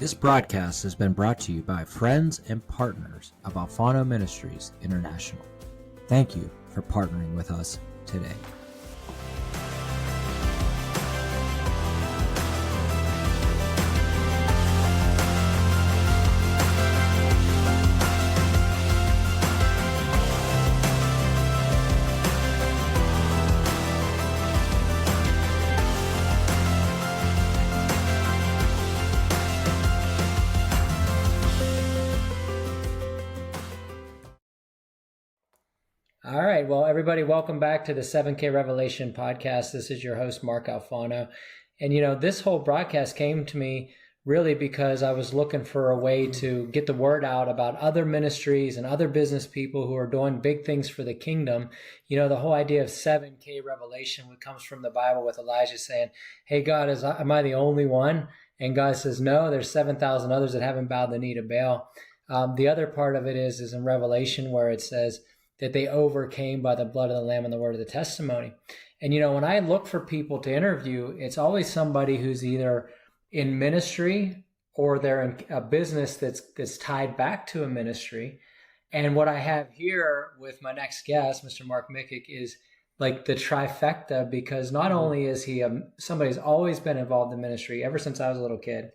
This broadcast has been brought to you by friends and partners of Alfano Ministries International. Thank you for partnering with us today. All right. Well, everybody, welcome back to the 7K Revelation podcast. This is your host, Marc Alfano. And, this whole broadcast came to me really because I was looking for a way to get the word out about other ministries and other business people who are doing big things for the kingdom. The whole idea of 7K Revelation comes from the Bible with Elijah saying, hey, God, am I the only one? And God says, no, there's 7,000 others that haven't bowed the knee to Baal. The other part of it is in Revelation where it says that they overcame by the blood of the Lamb and the word of the testimony. And, when I look for people to interview, it's always somebody who's either in ministry or they're in a business that's tied back to a ministry. And what I have here with my next guest, Mr. Mark Mikic, is like the trifecta, because not only is he somebody who's always been involved in ministry ever since I was a little kid.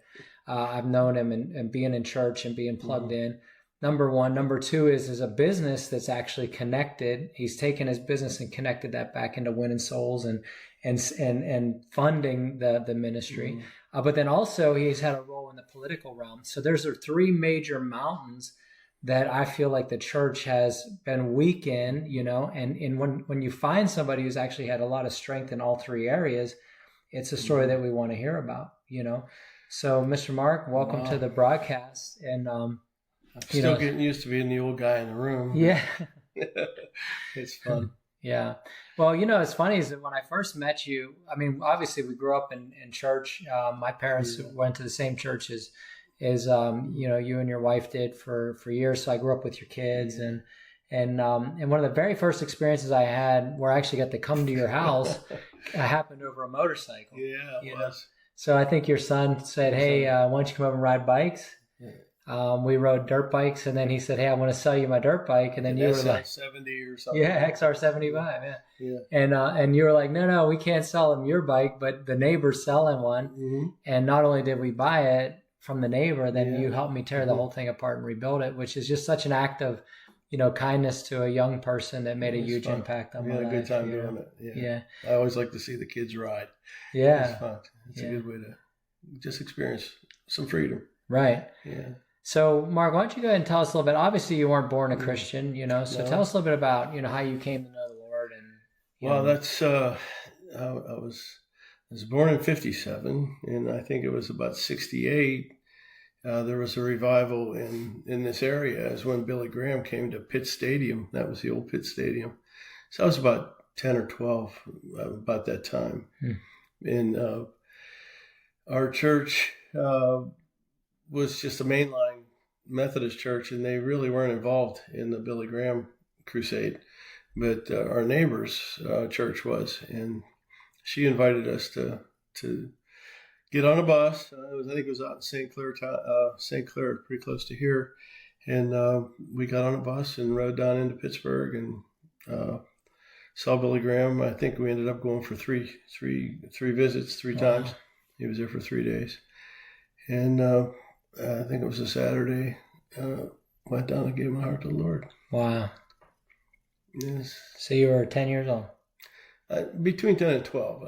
I've known him and being in church and being plugged in. Number one. Number two is a business that's actually connected. He's taken his business and connected that back into winning souls and funding the ministry. But then also he's had a role in the political realm. So there's three major mountains that I feel like the church has been weak in, and when you find somebody who's actually had a lot of strength in all three areas, it's a story that we want to hear about, So Mr. Mark, welcome to the broadcast. And, I'm still getting used to being the old guy in the room. Yeah. It's fun. Yeah. Well, it's funny is that when I first met you, obviously we grew up in church. My parents went to the same church as you and your wife did for years. So I grew up with your kids and one of the very first experiences I had where I actually got to come to your house happened over a motorcycle. Yeah, it was. So I think your son said, hey, why don't you come over and ride bikes? Yeah. We rode dirt bikes, and then he said, hey, I want to sell you my dirt bike. And then you were like, XR70 or something. Yeah, XR75, yeah. And you were like, no, we can't sell him your bike, but the neighbor's selling one. Mm-hmm. And not only did we buy it from the neighbor, then you helped me tear the whole thing apart and rebuild it, which is just such an act of, kindness to a young person that made a huge impact on my life. We had a good time doing it. Yeah. I always like to see the kids ride. Yeah. It's fun. It's a good way to just experience some freedom. Right. Yeah. So, Mark, why don't you go ahead and tell us a little bit? Obviously, you weren't born a Christian, so tell us a little bit about, how you came to know the Lord. That's, I was born in 57, and I think it was about 68. There was a revival in this area as when Billy Graham came to Pitt Stadium. That was the old Pitt Stadium. So I was about 10 or 12 about that time. And our church was just a mainline Methodist church, and they really weren't involved in the Billy Graham crusade. But our neighbor's church was, and she invited us to get on a bus. I think it was out in St. Clair, pretty close to here. And we got on a bus and rode down into Pittsburgh and saw Billy Graham. I think we ended up going for three visits, three times. He was there for 3 days. And I think it was a Saturday. Went down and gave my heart to the Lord. Wow. Yes. So you were 10 years old? Between 10 and 12.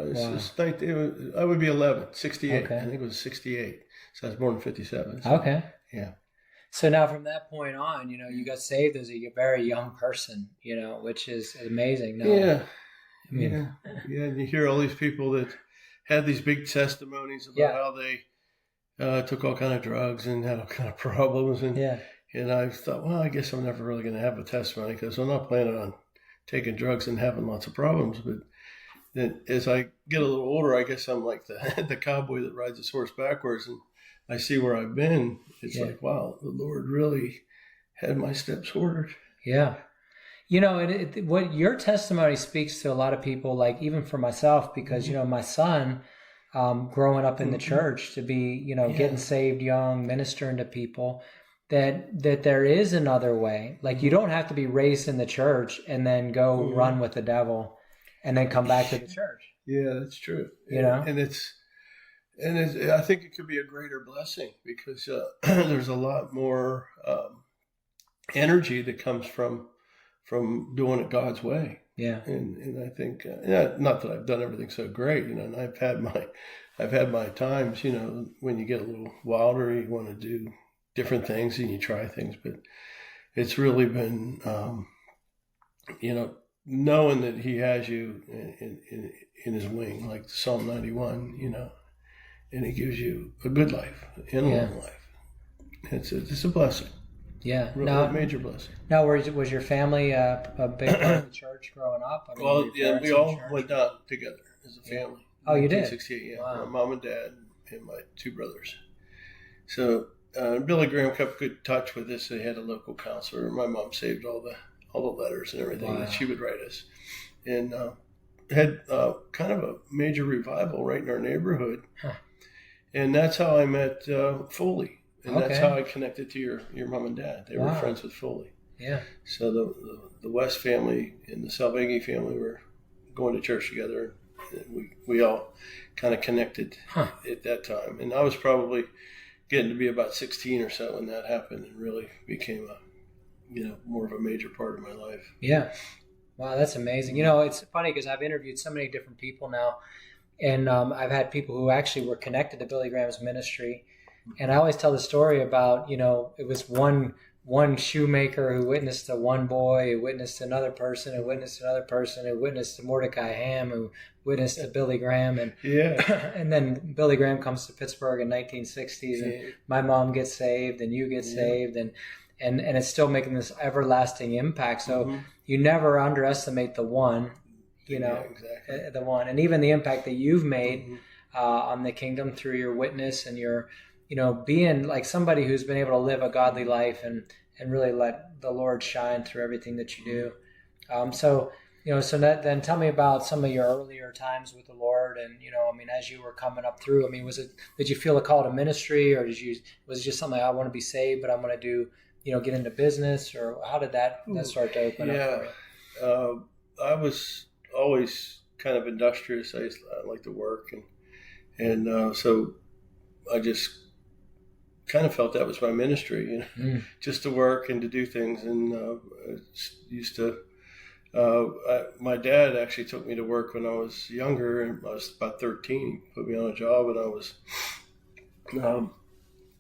I would be 11, 68. Okay. I think it was 68. So I was born in 57. So, okay. Yeah. So now from that point on, you got saved as a very young person, which is amazing. Yeah. Yeah. And you hear all these people that had these big testimonies about how they took all kind of drugs and had all kind of problems. And I thought, well, I guess I'm never really going to have a testimony because I'm not planning on taking drugs and having lots of problems. But then as I get a little older, I guess I'm like the cowboy that rides his horse backwards, and I see where I've been. It's like, wow, the Lord really had my steps ordered. Yeah. What your testimony speaks to a lot of people, like even for myself, because, my son, growing up in the church, to be, getting saved young, ministering to people, that there is another way. Like you don't have to be raised in the church and then go run with the devil and then come back to the church. Yeah, that's true. And I think it could be a greater blessing because there's a lot more energy that comes from doing it God's way. Yeah. And I think, not that I've done everything so great, and I've had my times, when you get a little wilder, you want to do different things and you try things, but it's really been, knowing that He has you in His wing, like Psalm 91, and He gives you a good life and a long life. It's a blessing. Yeah, a major blessing. Now, was your family a big part of the church growing up? We all went down together as a family. Oh, you did? 1968, yeah. Wow. My mom and dad and my two brothers. So Billy Graham kept good touch with us. They had a local counselor. My mom saved all the letters and everything that she would write us, and had kind of a major revival right in our neighborhood. Huh. And that's how I met Foley. And that's how I connected to your mom and dad. They were friends with Foley. Yeah. So the West family and the Salvegi family were going to church together. And we all kind of connected at that time. And I was probably getting to be about 16 or so when that happened, and really became more of a major part of my life. Yeah. Wow, that's amazing. It's funny because I've interviewed so many different people now, and I've had people who actually were connected to Billy Graham's ministry. And I always tell the story about, it was one shoemaker who witnessed to one boy, who witnessed to another person, who witnessed to another person, who witnessed to Mordecai Ham, who witnessed to Billy Graham. And and then Billy Graham comes to Pittsburgh in 1960s, and my mom gets saved, and you get saved, and it's still making this everlasting impact. So you never underestimate the one, exactly. The one, and even the impact that you've made on the kingdom through your witness and your being like somebody who's been able to live a godly life and really let the Lord shine through everything that you do. So then tell me about some of your earlier times with the Lord. And, as you were coming up through, did you feel a call to ministry, or was it just something like, I want to be saved, but I'm going to do, get into business, or how did that start to open up for you? I was always kind of industrious. I like to work. And so I just kind of felt that was my ministry, just to work and to do things. And used to, my dad actually took me to work when I was younger, and I was about 13. He put me on a job, and I was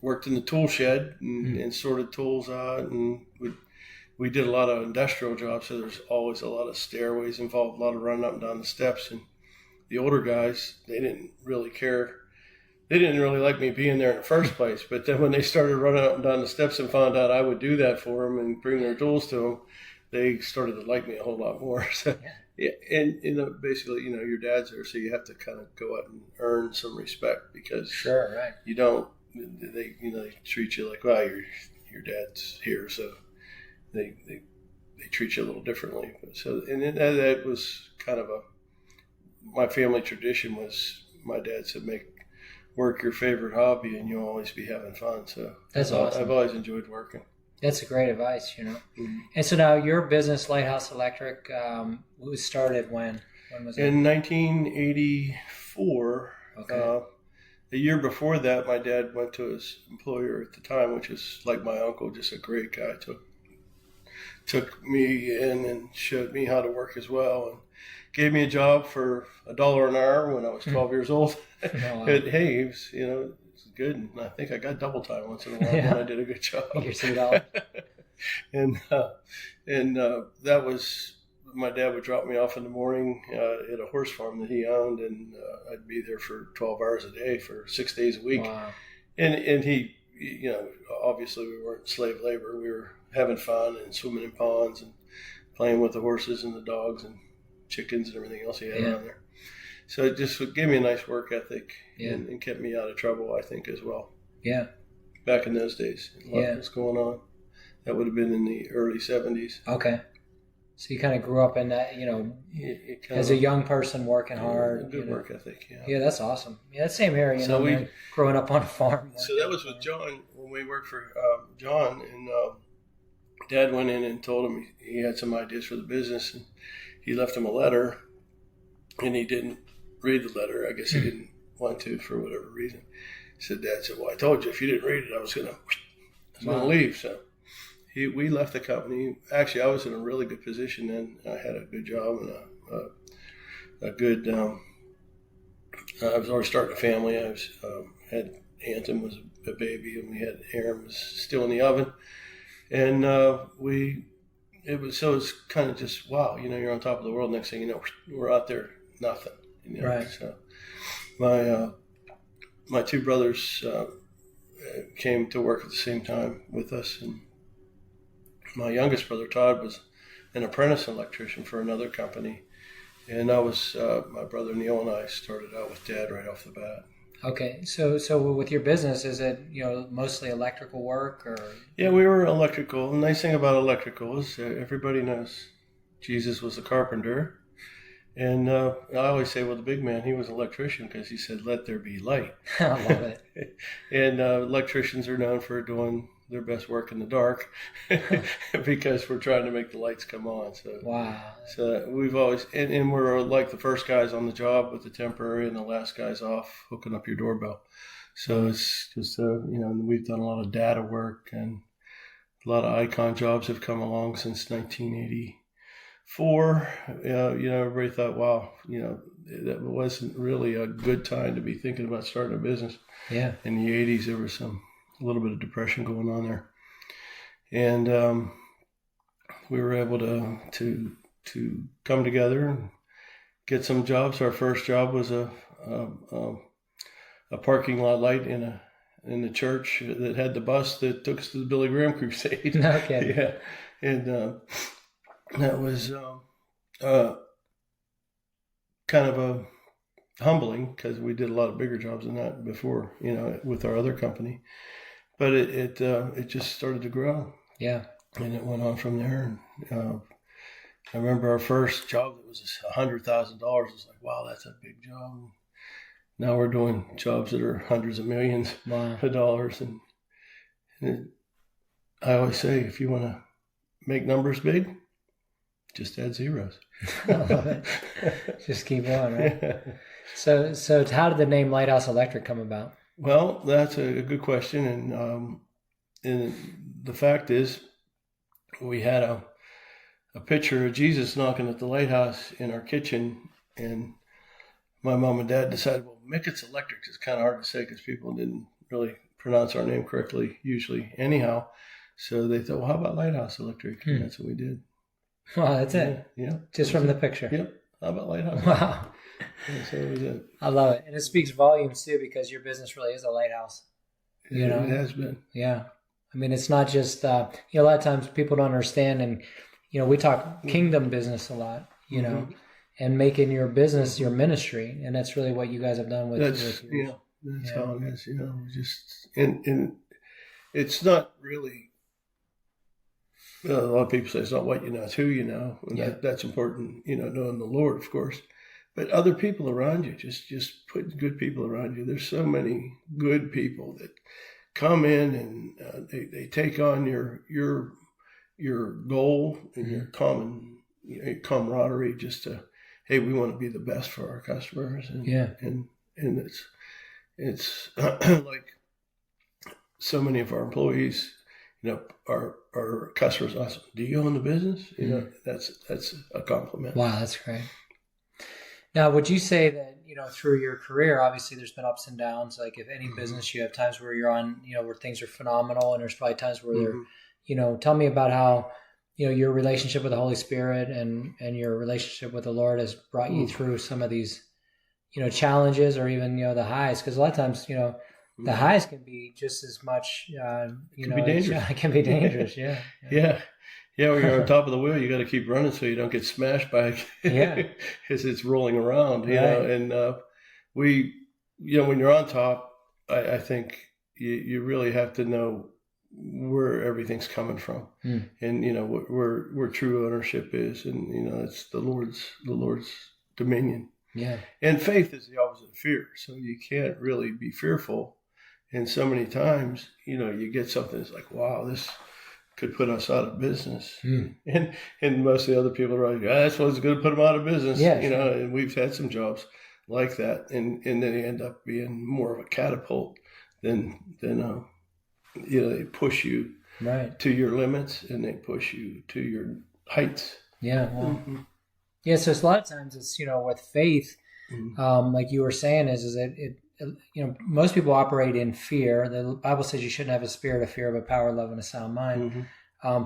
worked in the tool shed and sorted tools out, and we did a lot of industrial jobs. So there's always a lot of stairways involved, a lot of running up and down the steps. And the older guys, they didn't really care. They didn't really like me being there in the first place, but then when they started running up and down the steps and found out I would do that for them and bring their tools to them, they started to like me a whole lot more. So, and basically, your dad's there, so you have to kind of go out and earn some respect, because you don't. They treat you like, well, your dad's here, so they treat you a little differently. So, and that was kind of my family tradition was, my dad said, work your favorite hobby and you'll always be having fun. So that's awesome. I've always enjoyed working. That's a great advice, And so now your business, Lighthouse Electric, was started when? When was it? In 1984. Okay. The year before that, my dad went to his employer at the time, which is like my uncle, just a great guy. Took me in and showed me how to work as well, and gave me a job for $1 an hour when I was 12 years old. Oh, wow. Hey, it's good. And I think I got double time once in a while when I did a good job. Your $2. And that was, my dad would drop me off in the morning at a horse farm that he owned, and I'd be there for 12 hours a day for 6 days a week. Wow. And he, obviously we weren't slave labor. We were having fun and swimming in ponds and playing with the horses and the dogs and chickens and everything else he had on there. So it just gave me a nice work ethic and kept me out of trouble, I think, as well. Yeah. Back in those days, a lot was going on. That would have been in the early 70s. Okay. So you kind of grew up in that, as a young person working hard. Good work ethic, yeah. Yeah, that's awesome. Yeah, that's same here, growing up on a farm. So that was with John, when we worked for John, and Dad went in and told him he had some ideas for the business, and he left him a letter, and he didn't read the letter. I guess he didn't want to for whatever reason. Dad said, well, I told you if you didn't read it, I was going to leave. So we left the company. Actually, I was in a really good position then. I had a good job and a good. I was already starting a family. I was had Anton was a baby, and we had Aaron was still in the oven, and it was kind of just wow. You're on top of the world. Next thing you know, we're out there, nothing. Right. So my two brothers came to work at the same time with us, and my youngest brother Todd was an apprentice electrician for another company, and I was my brother Neil and I started out with Dad right off the bat. Okay, so with your business, is it mostly electrical work or? Yeah, we were electrical. The nice thing about electrical is everybody knows Jesus was a carpenter. And I always say, well, the big man, he was an electrician because he said, let there be light. I love it. And electricians are known for doing their best work in the dark because we're trying to make the lights come on. So, wow. So we've always, and we're like the first guys on the job with the temporary and the last guys off hooking up your doorbell. So it's just, we've done a lot of data work, and a lot of icon jobs have come along since 1980. Everybody thought, wow, that wasn't really a good time to be thinking about starting a business. Yeah. In the 80s, there was a little bit of depression going on there. And we were able to come together and get some jobs. Our first job was a parking lot light in the church that had the bus that took us to the Billy Graham crusade. Okay. Yeah. And that was kind of humbling because we did a lot of bigger jobs than that before, with our other company. But it just started to grow. Yeah. And it went on from there. And I remember our first job that was $100,000. It was like, wow, that's a big job. Now we're doing jobs that are hundreds of millions of dollars. And I always say, if you want to make numbers big, just add zeros. I love it. Just keep going, right? Yeah. So how did the name Lighthouse Electric come about? Well, that's a good question, and the fact is, we had a picture of Jesus knocking at the lighthouse in our kitchen, and my mom and dad decided, well, Mikec Electric is kind of hard to say because people didn't really pronounce our name correctly usually anyhow. So they thought, well, how about Lighthouse Electric? And that's what we did. Wow, that's it. Yeah. Just from the picture. Yep. How about Lighthouse? Wow. That's what we did. I love it. And it speaks volumes too, because your business really is a lighthouse. It has been. Yeah. I mean, it's not just, a lot of times people don't understand, and, we talk kingdom business a lot, and making your business your ministry. And that's really what you guys have done with That's how it is, just, and it's not really, a lot of people say it's not what you know, it's who you know. And that's important, knowing the Lord, of course. But other people around you, just put good people around you. There's so many good people that come in and they take on your goal and your common camaraderie, just to, hey, we want to be the best for our customers. And it's like so many of our employees, our customers ask, do you own the business? That's a compliment. Wow, that's great. Now, would you say that, through your career, obviously there's been ups and downs, like if any business, you have times where you're on, where things are phenomenal, and there's probably times where they're, tell me about how, your relationship with the Holy Spirit and your relationship with the Lord has brought you through some of these, challenges, or even, the highs. Because a lot of times, the highs can be just as much, it can be dangerous. It can be dangerous. Yeah. Yeah, when you're on top of the wheel, you got to keep running so you don't get smashed by it as it's rolling around, you know. And when you're on top, I think you really have to know where everything's coming from, and where true ownership is, and it's the Lord's dominion. Yeah. And faith is the opposite of fear, so you can't really be fearful. And so many times, you get something that's like, wow, this could put us out of business. And most of the other people are like, that's what's going to put them out of business. Yeah, and we've had some jobs like that, and then they end up being more of a catapult than they push you to your limits, and they push you to your heights. Yeah. Well, yeah. So it's a lot of times it's, with faith, like you were saying, is that it most people operate in fear. The Bible says you shouldn't have a spirit of fear, but power, love, and a sound mind.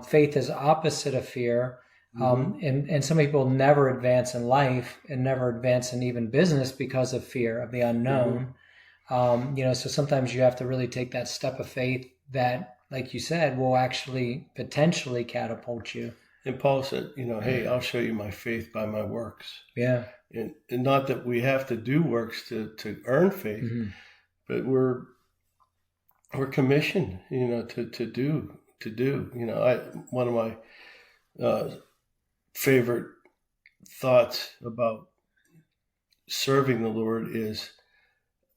Faith is opposite of fear. And some people never advance in life and never advance in even business because of fear of the unknown. So sometimes you have to really take that step of faith that, like you said, will actually potentially catapult you. And Paul said, hey, I'll show you my faith by my works. Yeah. And not that we have to do works to earn faith, but we're commissioned, to do. One of my favorite thoughts about serving the Lord is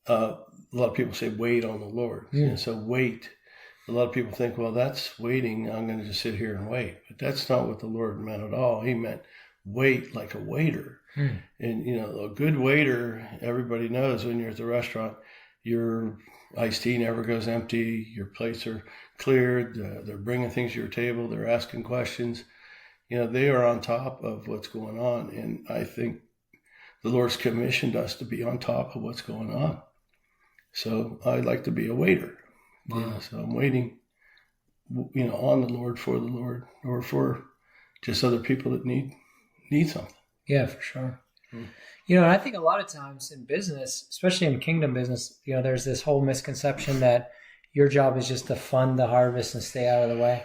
a lot of people say wait on the Lord. So wait. A lot of people think, well, that's waiting. I'm going to just sit here and wait. But that's not what the Lord meant at all. He meant wait like a waiter. And, a good waiter, everybody knows when you're at the restaurant, your iced tea never goes empty. Your plates are cleared. They're bringing things to your table. They're asking questions. They are on top of what's going on. And I think the Lord's commissioned us to be on top of what's going on. So I like to be a waiter. Wow. So I'm waiting, on the Lord, for the Lord, or for just other people that need something. Yeah, for sure. And I think a lot of times in business, especially in kingdom business, there's this whole misconception that your job is just to fund the harvest and stay out of the way.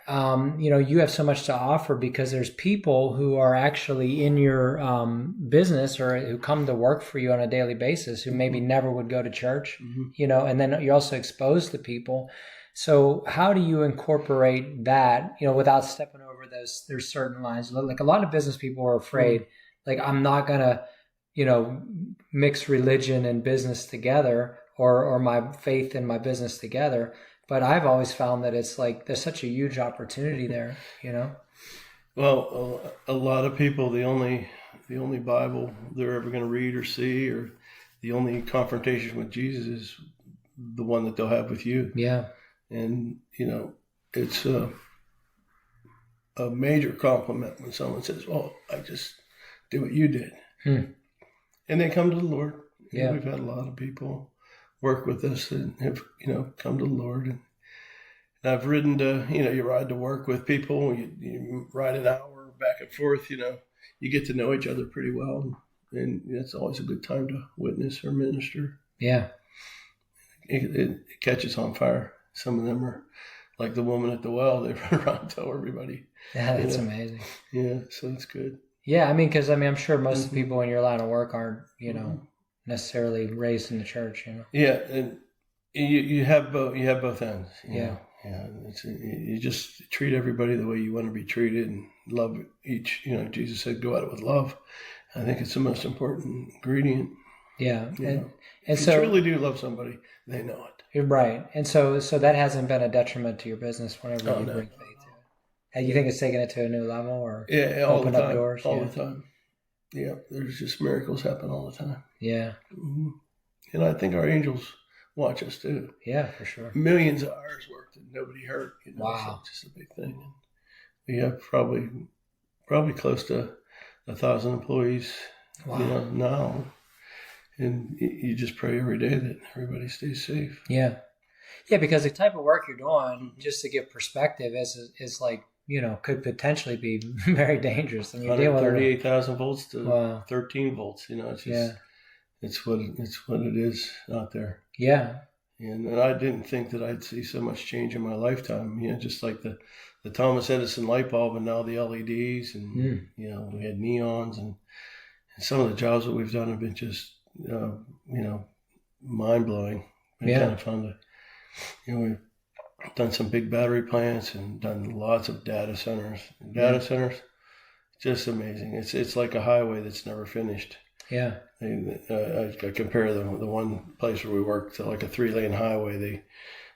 You have so much to offer because there's people who are actually in your business or who come to work for you on a daily basis who maybe never would go to church, and then you're also exposed to people. So how do you incorporate that, without stepping over there's certain lines? Like a lot of business people are afraid, like I'm not going to, mix religion and business together or my faith and my business together. But I've always found that it's like there's such a huge opportunity there, Well, a lot of people, the only Bible they're ever going to read or see, or the only confrontation with Jesus is the one that they'll have with you. Yeah. And, it's a major compliment when someone says, well, I just did what you did. And they come to the Lord. Yeah. We've had a lot of people work with us and have, come to the Lord. And I've ridden to, you ride to work with people, you ride an hour back and forth, you get to know each other pretty well. And it's always a good time to witness or minister. Yeah. It catches on fire. Some of them are like the woman at the well. They run around and tell everybody. Yeah, that's amazing. Yeah, so it's good. Yeah, because I'm sure most of the people in your line of work aren't, necessarily raised in the church, Yeah, and you have both ends. Yeah. You just treat everybody the way you want to be treated and love each. Jesus said, "Go at it with love." I think it's the most important ingredient. Yeah, and if so you truly do love somebody, they know it. You're right, and so that hasn't been a detriment to your business whenever you bring faith to it. And you think it's taken it to a new level, or open up doors all the time. Yeah, there's just miracles happen all the time. Yeah, and I think our angels watch us too. Yeah, for sure. Millions of hours worked and nobody hurt. Wow, so it's just a big thing. And we have probably close to 1,000 employees. Wow. Now, and you just pray every day that everybody stays safe. Yeah, because the type of work you're doing, just to give perspective, is like could potentially be very dangerous. I mean, 138,000 volts to 13 volts. It's just it's what it is out there. Yeah. And I didn't think that I'd see so much change in my lifetime. Just like the Thomas Edison light bulb, and now the LEDs, and we had neons, and some of the jobs that we've done have been just mind blowing. Been kind of fun We've done some big battery plants and done lots of data centers. Just amazing. It's like a highway that's never finished. Yeah. I compare the one place where we work to like a 3-lane highway.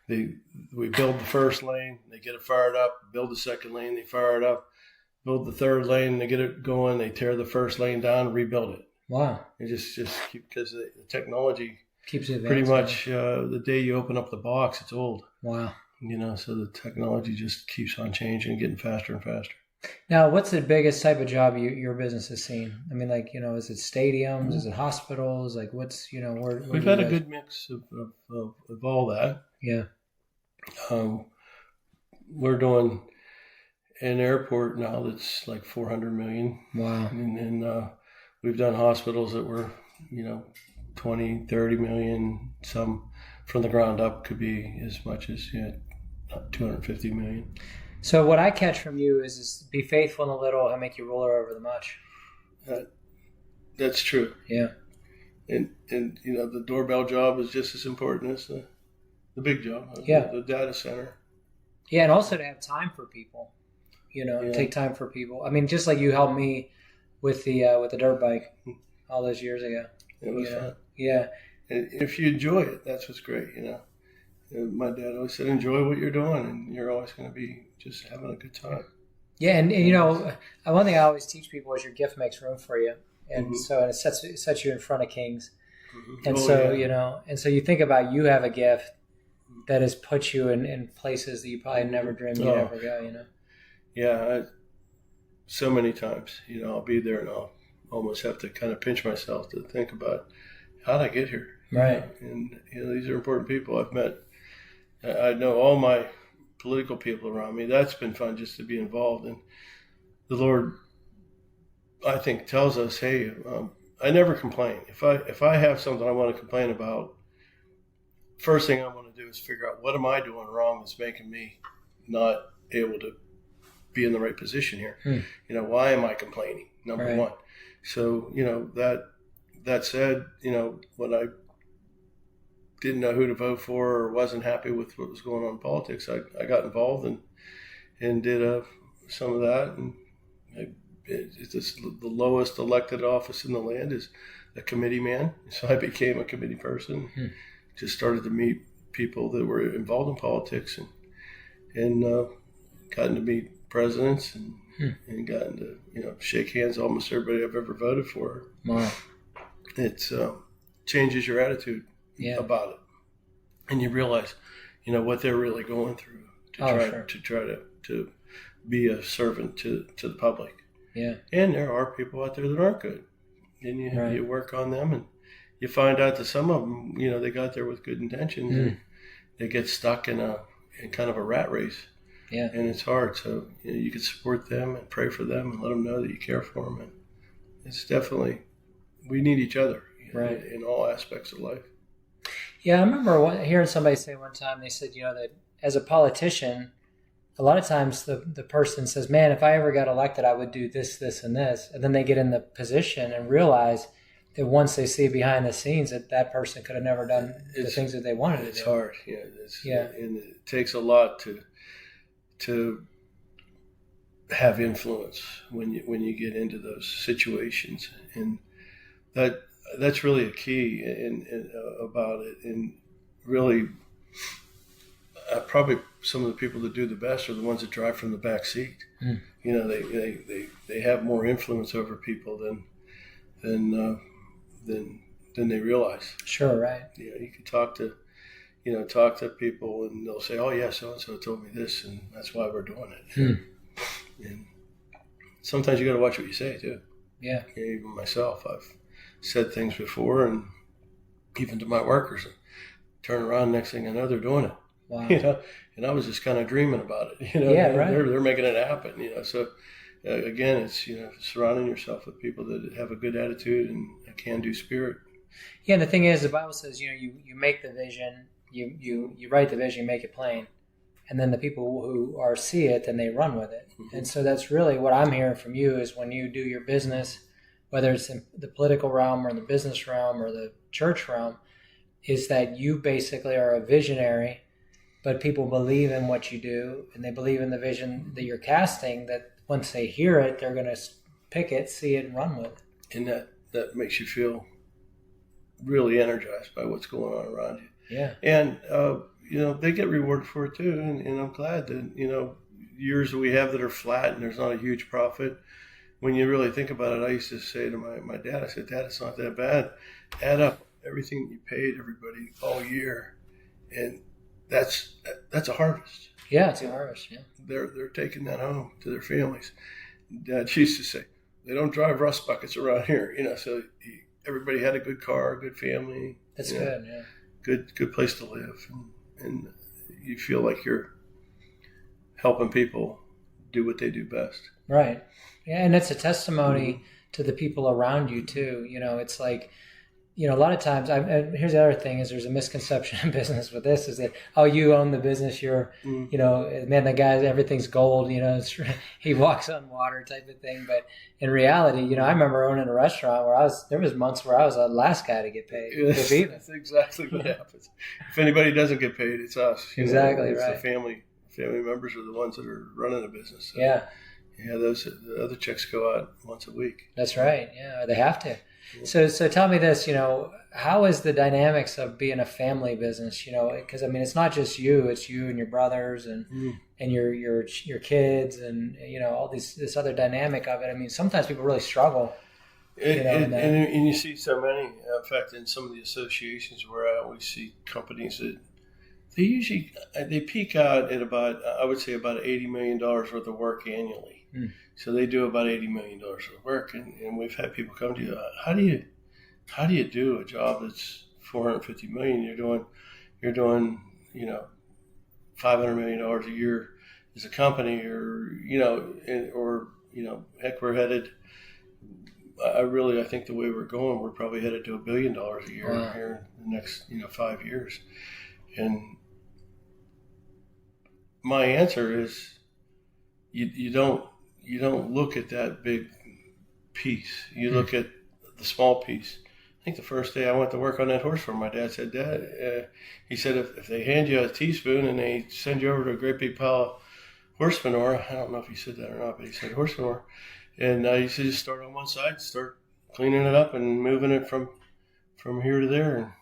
We build the first lane, they get it fired up. Build the second lane, they fire it up. Build the third lane, they get it going. They tear the first lane down, rebuild it. Wow. They just keep, because the technology keeps advancing. Pretty much the day you open up the box, it's old. Wow. So the technology just keeps on changing, getting faster and faster. Now, what's the biggest type of job your business has seen? I mean, like, is it stadiums? Is it hospitals? Like, what's, where we've had a good mix of all that. Yeah. We're doing an airport now that's like 400 million. Wow. And we've done hospitals that were, 20, 30 million. Some from the ground up could be as much as 250 million. So what I catch from you is be faithful in the little and make you ruler over the much. That's true. Yeah. And the doorbell job is just as important as the big job. Yeah. The data center. Yeah, and also to have time for people. Take time for people. I mean, just like you helped me with the dirt bike all those years ago. It was fun. Yeah. And if you enjoy it, that's what's great. My dad always said, enjoy what you're doing, and you're always going to be just having a good time. Yeah, and one thing I always teach people is your gift makes room for you, and so it sets you in front of kings, and and so you think about you have a gift that has put you in places that you probably never dreamed you'd ever go. Yeah, so many times, I'll be there and I'll almost have to kind of pinch myself to think about how'd I get here, right? And these are important people I've met. I know all my political people around me. That's been fun just to be involved. And the Lord, I think, tells us, hey, I never complain. If I have something I want to complain about, first thing I want to do is figure out what am I doing wrong that's making me not able to be in the right position here. Why am I complaining? Number one. So, that said, when I didn't know who to vote for or wasn't happy with what was going on in politics, I got involved and did some of that. And it's the lowest elected office in the land is a committee man. So I became a committee person. Just started to meet people that were involved in politics and gotten to meet presidents and gotten to shake hands with almost everybody I've ever voted for. Wow. It changes your attitude about it, and you realize what they're really going through to try to be a servant to the public. Yeah. And there are people out there that aren't good, and you work on them, and you find out that some of them they got there with good intentions and they get stuck in kind of a rat race. Yeah. And it's hard. So you can support them and pray for them and let them know that you care for them. And it's definitely, we need each other in all aspects of life. Yeah, I remember hearing somebody say one time, they said, that as a politician, a lot of times the person says, man, if I ever got elected, I would do this, this, and this. And then they get in the position and realize that once they see behind the scenes that person could have never done the things that they wanted to do. It's hard. And it takes a lot to have influence when you get into those situations, and that's really a key about it. And really, probably some of the people that do the best are the ones that drive from the back seat. They have more influence over people than they realize. Sure, right. You could talk to people and they'll say, oh yeah, so-and-so told me this and that's why we're doing it. And sometimes you got to watch what you say too. Yeah. Even myself, I've said things before, and even to my workers, turn around, next thing I know, they're doing it. Wow. And I was just kind of dreaming about it, Yeah, right. They're making it happen, so again, it's, surrounding yourself with people that have a good attitude and a can-do spirit. Yeah. And the thing is, the Bible says, you make the vision, you write the vision, you make it plain, and then the people who see it, then they run with it. And so that's really what I'm hearing from you is when you do your business, whether it's in the political realm or in the business realm or the church realm, is that you basically are a visionary but people believe in what you do, and they believe in the vision that you're casting, that once they hear it, they're going to pick it, see it, and run with it. And that makes you feel really energized by what's going on around you. Yeah. And, they get rewarded for it too. And I'm glad that, years that we have that are flat and there's not a huge profit. When you really think about it, I used to say to my dad, I said, Dad, it's not that bad. Add up everything you paid everybody all year. And that's a harvest. Yeah, it's a harvest. Yeah. They're taking that home to their families. Dad used to say, they don't drive rust buckets around here, so everybody had a good car, a good family. That's good, yeah. Good place to live. And you feel like you're helping people do what they do best. Right. Yeah, and it's a testimony to the people around you too. It's like, a lot of times, here's the other thing is there's a misconception in business with this is that, oh, you own the business, you're, man, the guy, everything's gold, he walks on water type of thing. But in reality, I remember owning a restaurant where there was months where I was the last guy to get paid. Yes, that's exactly what happens. If anybody doesn't get paid, it's us. Exactly, it's right. The family members are the ones that are running the business. So, yeah. Yeah, the other checks go out once a week. That's right. Yeah, they have to. So tell me this, how is the dynamics of being a family business, because it's not just you, it's you and your brothers and your kids and, all this other dynamic of it. Sometimes people really struggle. And you see so many, in fact, in some of the associations where I always see companies that they peak out at about $80 million worth of work annually. So they do about $80 million worth of work, and we've had people come to you. How do you do a job that's $450 million? You're doing $500 million a year as a company, or heck, we're headed. I think the way we're going, we're probably headed to $1 billion a year here in the next 5 years. And my answer is, you don't look at that big piece. You look at the small piece. I think the first day I went to work on that horse farm, my dad said, he said, if they hand you a teaspoon and they send you over to a great big pile of horse manure, I don't know if he said that or not, but he said horse manure. And he said, just start on one side, start cleaning it up and moving it from here to there.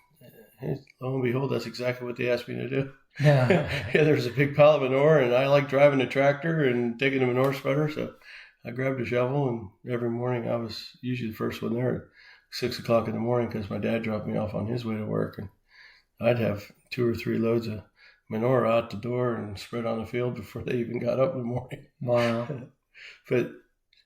And lo and behold, that's exactly what they asked me to do. Yeah. There's a big pile of manure, and I like driving a tractor and taking the manure spreader. So I grabbed a shovel, and every morning I was usually the first one there at 6 o'clock in the morning because my dad dropped me off on his way to work. And I'd have 2 or 3 loads of manure out the door and spread on the field before they even got up in the morning. Wow. But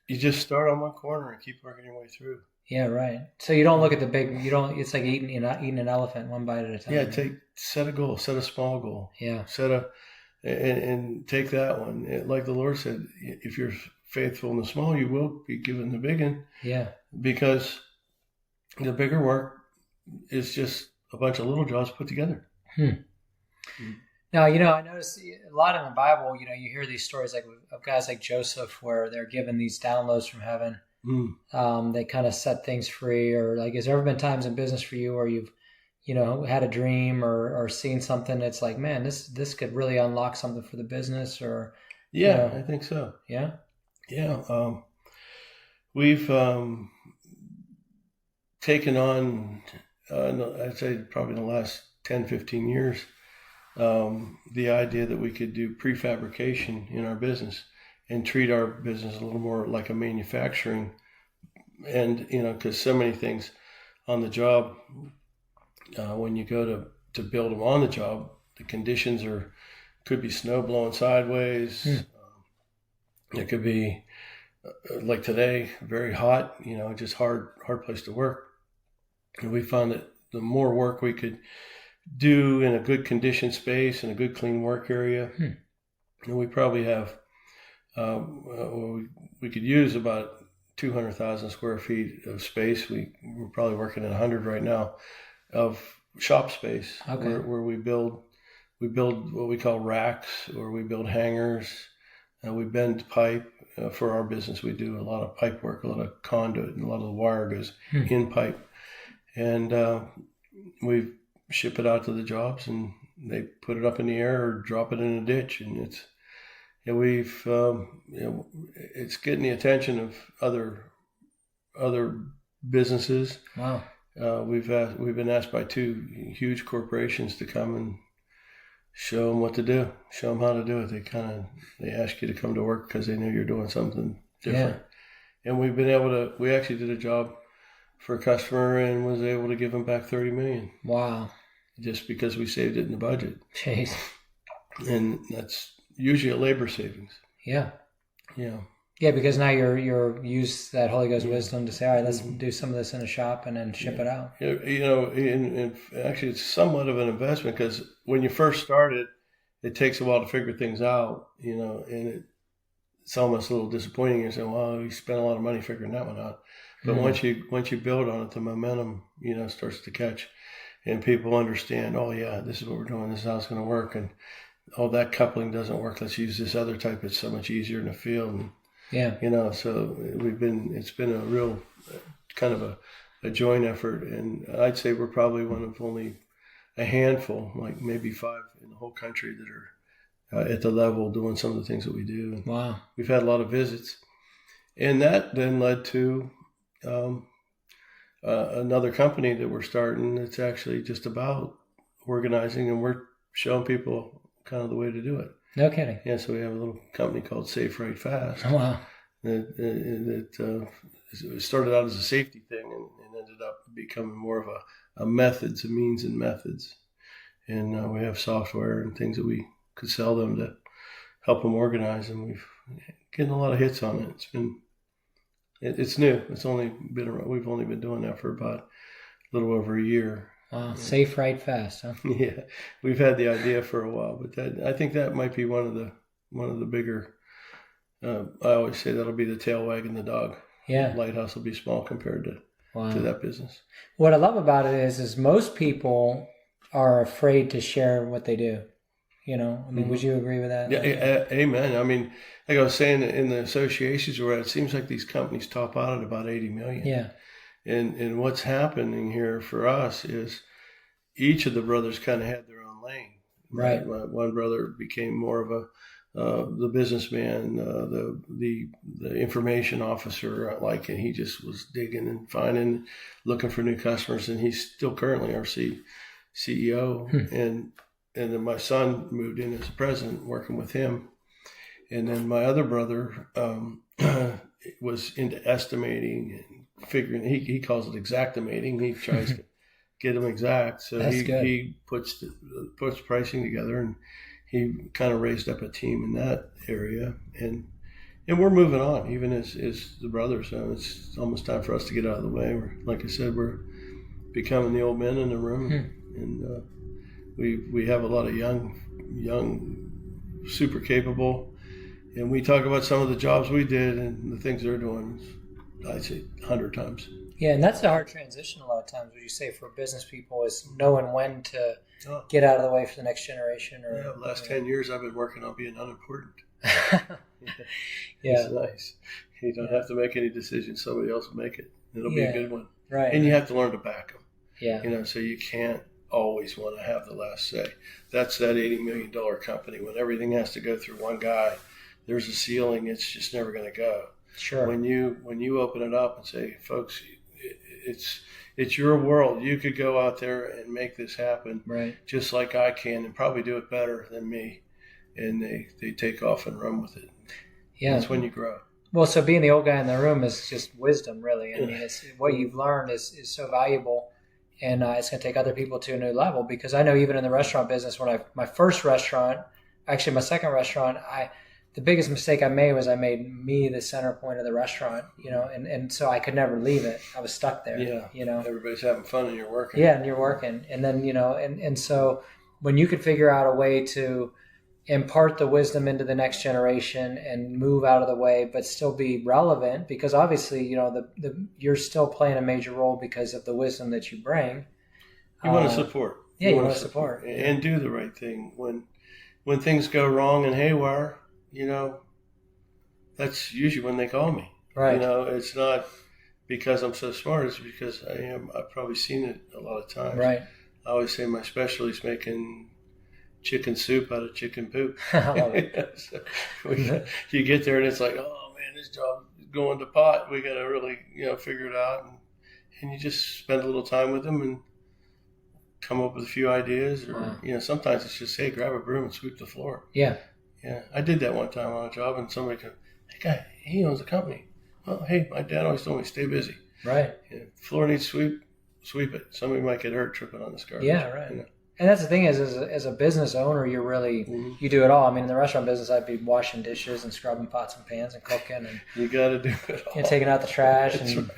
you just start on one corner and keep working your way through. Yeah, right. So you don't look at the big. It's like eating an elephant one bite at a time. Yeah, set a goal, set a small goal. Yeah, and take that one. Like the Lord said, if you're faithful in the small, you will be given the big one. Yeah, because the bigger work is just a bunch of little jobs put together. Now, I notice a lot in the Bible. You hear these stories like of guys like Joseph, where they're given these downloads from heaven. They kind of set things free, or like, has there ever been times in business for you where you've, had a dream or seen something that's like, man, this could really unlock something for the business, or? Yeah, I think so. Yeah. Yeah. We've taken on, I'd say probably in the last 10, 15 years, the idea that we could do prefabrication in our business and treat our business a little more like a manufacturing. And, because so many things on the job, when you go to build them on the job, the conditions could be snow blowing sideways. It could be like today, very hot, just hard place to work. And we found that the more work we could do in a good conditioned space and a good clean work area, and we probably have, we could use about 200,000 square feet of space. We're probably working at 100 right now of shop space. Okay. where we build what we call racks, or we build hangers. We bend pipe. For our business, we do a lot of pipe work, a lot of conduit, and a lot of the wire goes in pipe. And we ship it out to the jobs, and they put it up in the air or drop it in a ditch, and it's it's getting the attention of other businesses. Wow. We've been asked by 2 huge corporations to come and show them what to do, show them how to do it. They ask you to come to work because they know you're doing something different. Yeah. And we actually did a job for a customer and was able to give them back $30 million. Wow. Just because we saved it in the budget. Jeez. And that's usually a labor savings. Yeah. Yeah. Yeah, because now you're use that Holy Ghost wisdom to say, all right, let's do some of this in a shop and then ship it out. And actually it's somewhat of an investment because when you first start it takes a while to figure things out, and it's almost a little disappointing. You say, well, we spent a lot of money figuring that one out. But once you build on it, the momentum, starts to catch, and people understand, oh yeah, this is what we're doing, this is how it's going to work, and oh, that coupling doesn't work, let's use this other type, it's so much easier in the field. And, so it's been a real kind of a joint effort, and I'd say we're probably one of only a handful, like maybe 5 in the whole country that are at the level doing some of the things that we do. And wow. We've had a lot of visits, and that then led to another company that we're starting. It's actually just about organizing, and we're showing people kind of the way to do it. No kidding. Yeah, so we have a little company called Safe Right Fast. Oh, wow. It started out as a safety thing and ended up becoming more of a methods, a means and methods. And we have software and things that we could sell them to help them organize, and we've getting a lot of hits on it. It's new. We've only been doing that for about a little over a year. Wow, Safe Right Fast, huh? Yeah, we've had the idea for a while, but I think that might be one of the bigger. I always say that'll be the tail wagging the dog. Yeah, Lighthouse will be small compared to that business. What I love about it is most people are afraid to share what they do. Would you agree with that? Yeah, amen. I mean, like I was saying, in the associations where it seems like these companies top out at about 80 million. Yeah. And what's happening here for us is each of the brothers kind of had their own lane. Right. One brother became more of the businessman, the information officer, and he just was digging and finding, looking for new customers, and he's still currently our CEO. And then my son moved in as president, working with him. And then my other brother was into estimating and figuring. He calls it exactimating. He tries to get them exact. So he puts pricing together, and he kind of raised up a team in that area. And we're moving on, even as the brothers. So it's almost time for us to get out of the way. Like I said, we're becoming the old men in the room, and we have a lot of young, super capable. And we talk about some of the jobs we did and the things they're doing, I'd say 100 times. Yeah, and that's a hard transition a lot of times, would you say, for business people, is knowing when to get out of the way for the next generation. The last 10 years I've been working on being unimportant. Yeah. It's nice. You don't have to make any decisions. Somebody else will make it. It'll be a good one. Right. And you have to learn to back them. Yeah. So you can't always want to have the last say. That's that $80 million company. When everything has to go through one guy, there's a ceiling. It's just never going to go. Sure. When you open it up and say, folks, it's your world. You could go out there and make this happen, right, just like I can, and probably do it better than me. And they take off and run with it. Yeah, that's when you grow. Well, so being the old guy in the room is just wisdom, really. I mean, it's what you've learned is so valuable, and it's going to take other people to a new level. Because I know even in the restaurant business, when my first restaurant, actually my second restaurant, the biggest mistake I made was I made me the center point of the restaurant, and so I could never leave it. I was stuck there. Yeah. Everybody's having fun and you're working. Yeah, and you're working. And then, and so when you could figure out a way to impart the wisdom into the next generation and move out of the way, but still be relevant, because obviously, you're still playing a major role because of the wisdom that you bring. You want to support. Yeah, you want to support. And do the right thing. When things go wrong and haywire, that's usually when they call me. Right. It's not because I'm so smart. It's because I've probably seen it a lot of times. Right. I always say my specialty is making chicken soup out of chicken poop. I love it. So you get there and it's like, oh man, this job is going to pot. We got to really, figure it out. And you just spend a little time with them and come up with a few ideas. Or, sometimes it's just, hey, grab a broom and sweep the floor. Yeah. Yeah. I did that one time on a job and somebody goes, hey, guy, he owns a company. Well, hey, my dad always told me, stay busy. Right. Floor needs sweep it. Somebody might get hurt tripping on this garbage. Yeah, right. And that's the thing is, as a business owner, you're really, you do it all. I mean, in the restaurant business, I'd be washing dishes and scrubbing pots and pans and cooking. And you got to do it all. Taking out the trash and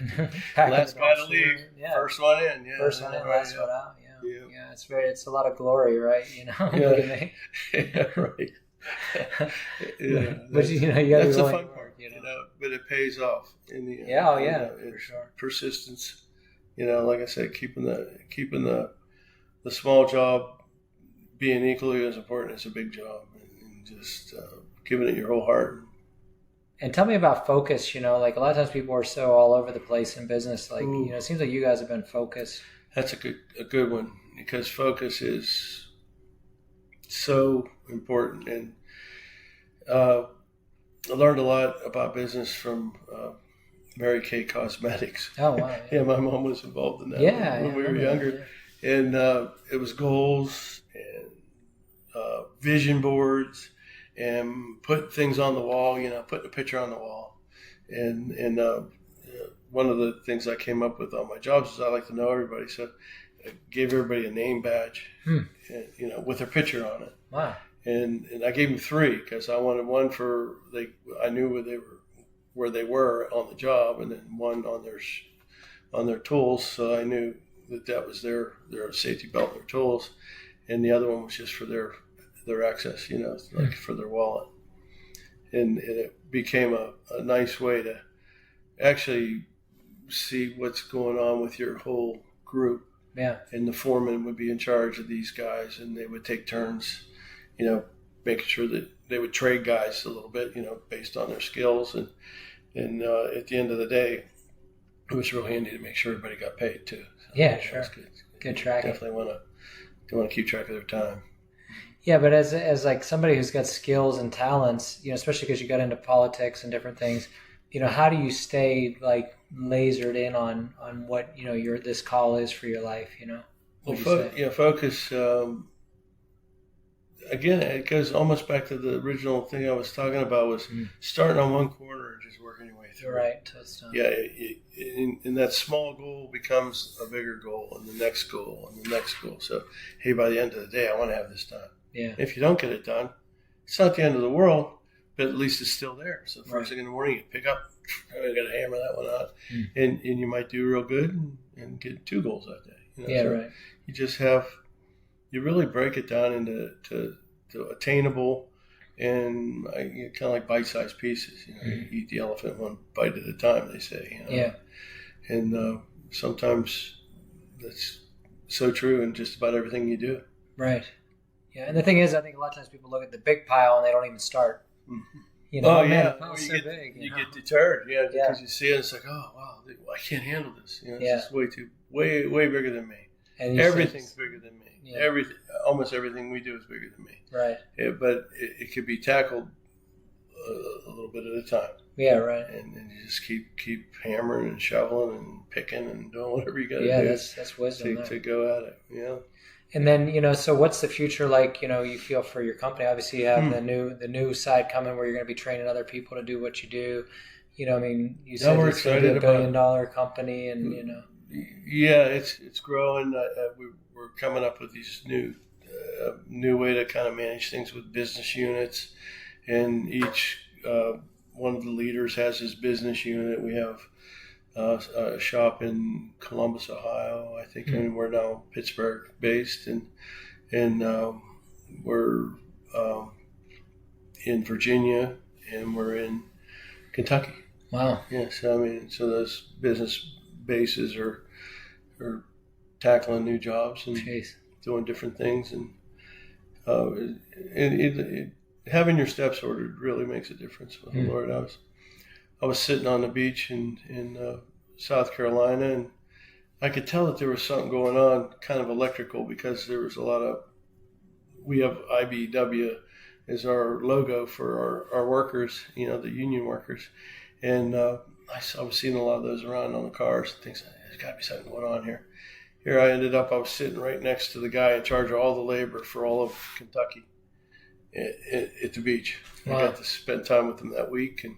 packing last guy to leave. Yeah. First one in. Yeah. First one in, last one out. Yeah. It's a lot of glory, right? Yeah. Yeah, right. Yeah. But you got to that's be the fun part, but it pays off in the end. Yeah, for sure. Persistence. Like I said, keeping the small job being equally as important as a big job, and just giving it your whole heart. And tell me about focus. Like a lot of times people are so all over the place in business. Like it seems like you guys have been focused. That's a good one, because focus is so important. And I learned a lot about business from Mary Kay Cosmetics. Oh wow! Yeah, my mom was involved in that when we were younger. Yeah. And it was goals and vision boards and put things on the wall, putting a picture on the wall. And one of the things I came up with on my jobs is I like to know everybody. So I gave everybody a name badge, with their picture on it. Wow. And I gave them 3 because I wanted one for I knew where they were on the job, and then one on their tools, so I knew that was their safety belt and their tools, and the other one was just for their access, like for their wallet. And it became a nice way to actually see what's going on with your whole group. Yeah. And the foreman would be in charge of these guys, and they would take turns, making sure that they would trade guys a little bit, based on their skills. And at the end of the day, it was real handy to make sure everybody got paid too. So yeah, sure. Good tracking. Definitely want to keep track of their time. Yeah, but as like somebody who's got skills and talents, especially because you got into politics and different things, how do you stay like lasered in on what this call is for your life? Well, focus. Again, it goes almost back to the original thing I was talking about, was starting on one corner and just working your way through. Right. Totally. Yeah, and that small goal becomes a bigger goal, and the next goal, and the next goal. So, hey, by the end of the day, I want to have this done. Yeah. If you don't get it done, it's not the end of the world, but at least it's still there. So first thing in the morning, you pick up, I got to hammer that one out, and you might do real good and get 2 goals that day. Right. You just you really break it down into attainable and kind of like bite-sized pieces. You eat the elephant one bite at a time, they say. Yeah. And sometimes that's so true in just about everything you do. Right. Yeah, and the thing is, I think a lot of times people look at the big pile and they don't even start. Mm-hmm. The pile's so big. You get deterred, because you see it, it's like, oh wow, I can't handle this. It's just way bigger than me. And everything's bigger than me. Yeah. Almost everything we do is bigger than me. Right. But it could be tackled a little bit at a time. Yeah, right. And you just keep hammering and shoveling and picking and doing whatever you got to do. Yeah, that's wisdom to go at it. Yeah. And then, so what's the future like, you feel for your company? Obviously you have the new side coming where you're going to be training other people to do what you do. You said we're it's going to be $1 billion company and, Yeah, it's growing. We're coming up with these new way to kind of manage things with business units, and each one of the leaders has his business unit. We have a shop in Columbus, Ohio, I think, and we're now Pittsburgh based, and we're in Virginia, and we're in Kentucky. Wow. Yeah, so those business bases are tackling new jobs and doing different things, and having your steps ordered really makes a difference with the Lord. I was sitting on the beach in South Carolina, and I could tell that there was something going on, kind of electrical, because there was a lot of we have IBW as our logo for our workers, the union workers. And I was seeing a lot of those around on the cars and things. There's got to be something going on here. Here I was sitting right next to the guy in charge of all the labor for all of Kentucky at the beach. Wow. I got to spend time with him that week. And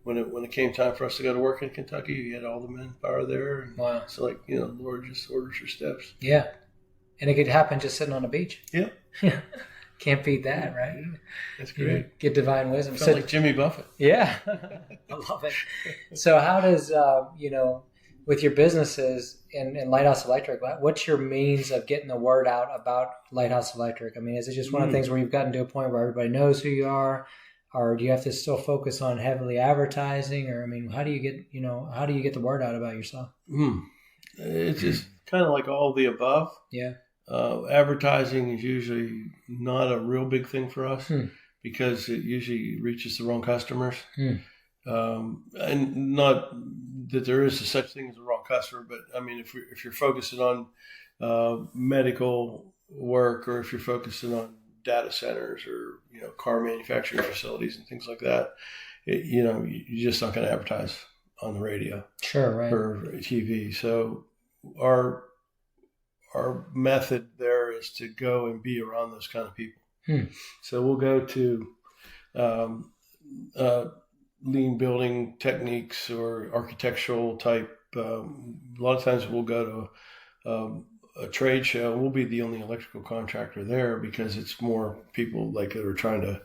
when it came time for us to go to work in Kentucky, he had all the manpower there. And wow. So the Lord just orders your steps. Yeah. And it could happen just sitting on a beach. Yeah. Can't beat that, right? Yeah. That's great. Get divine wisdom. Felt like Jimmy Buffett. Yeah. I love it. So how does, with your businesses in Lighthouse Electric, what's your means of getting the word out about Lighthouse Electric? I mean, is it just one of the things where you've gotten to a point where everybody knows who you are? Or do you have to still focus on heavily advertising? Or, I mean, how do you get the word out about yourself? It's just kind of like all of the above. Yeah. Advertising is usually not a real big thing for us because it usually reaches the wrong customers. And not that there is such thing as a wrong customer, but I mean, if you're focusing on medical work, or if you're focusing on data centers or car manufacturing facilities and things like that, you're just not going to advertise on the radio, sure, right, or TV. So our method there is to go and be around those kind of people. So we'll go to lean building techniques or architectural type. A lot of times we'll go to a trade show. We'll be the only electrical contractor there because it's more people like that are trying to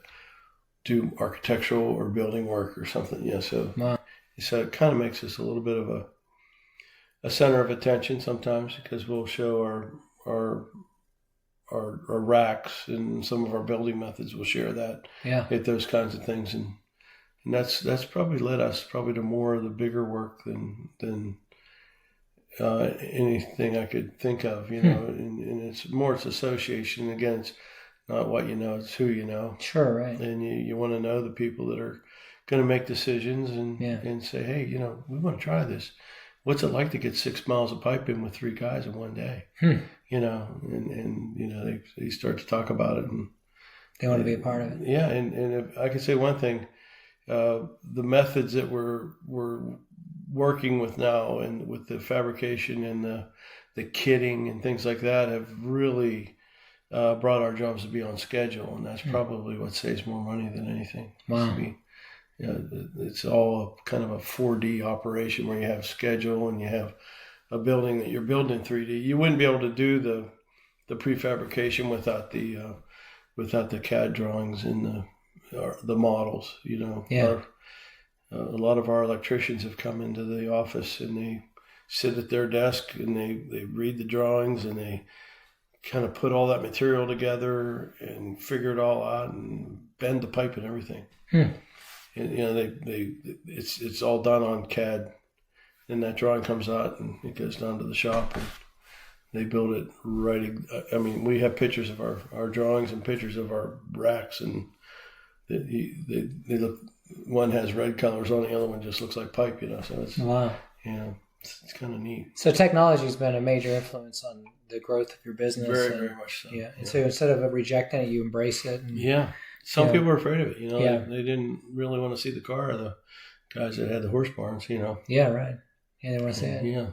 do architectural or building work or something. Yeah. So, wow. So it kind of makes us a little bit of a center of attention sometimes because we'll show our racks and some of our building methods. We'll share that at those kinds of things. And that's probably led us to more of the bigger work than anything I could think of, and it's association. Again, it's not what you know, it's who you know. Sure, right. And you want to know the people that are going to make decisions and say, hey, we want to try this. What's it like to get 6 miles of pipe in with 3 guys in one day? And they start to talk about it and they want to be a part of it. Yeah. And if I could say one thing, the methods that we're working with now and with the fabrication and the kitting and things like that have really brought our jobs to be on schedule, and that's probably what saves more money than anything. Wow. It's all kind of a 4D operation where you have schedule and you have a building that you're building in 3D. You wouldn't be able to do the prefabrication without the CAD drawings and the models. A lot of our electricians have come into the office and they sit at their desk and they read the drawings and they kind of put all that material together and figure it all out and bend the pipe and everything. And it's all done on CAD. And that drawing comes out and it goes down to the shop and they build it right. I mean, we have pictures of our drawings and pictures of our racks, and they look. One has red colors on, the other one just looks like pipe. So it's wow. It's kind of neat. So technology has been a major influence on the growth of your business. Very much so. Yeah. And so instead of rejecting it, you embrace it. And, some people are afraid of it. They didn't really want to see the car. The guys that had the horse barns. Yeah, right. Yeah, they want to see it. Yeah.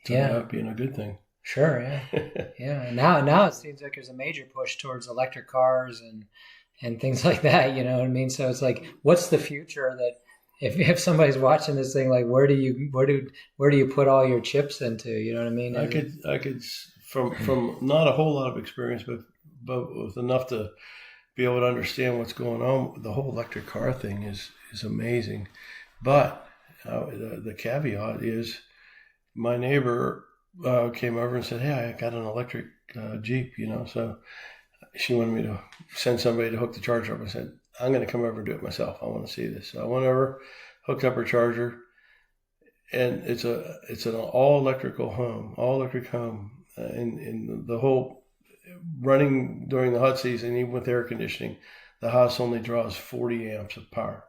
Turned out being a good thing. Sure. Yeah. Yeah. And now it seems like there's a major push towards electric cars and things like that. You know what I mean? So it's like, what's the future that if somebody's watching this thing, like where do you put all your chips into? You know what I mean? I could from not a whole lot of experience, but with enough to be able to understand what's going on. The whole electric car thing is amazing, but the caveat is my neighbor came over and said, "Hey, I got an electric Jeep," so she wanted me to send somebody to hook the charger up. I said, I'm going to come over and do it myself. I want to see this. So I went over, hooked up her charger, and it's an all electric home, and the whole running during the hot season, even with air conditioning, the house only draws 40 amps of power.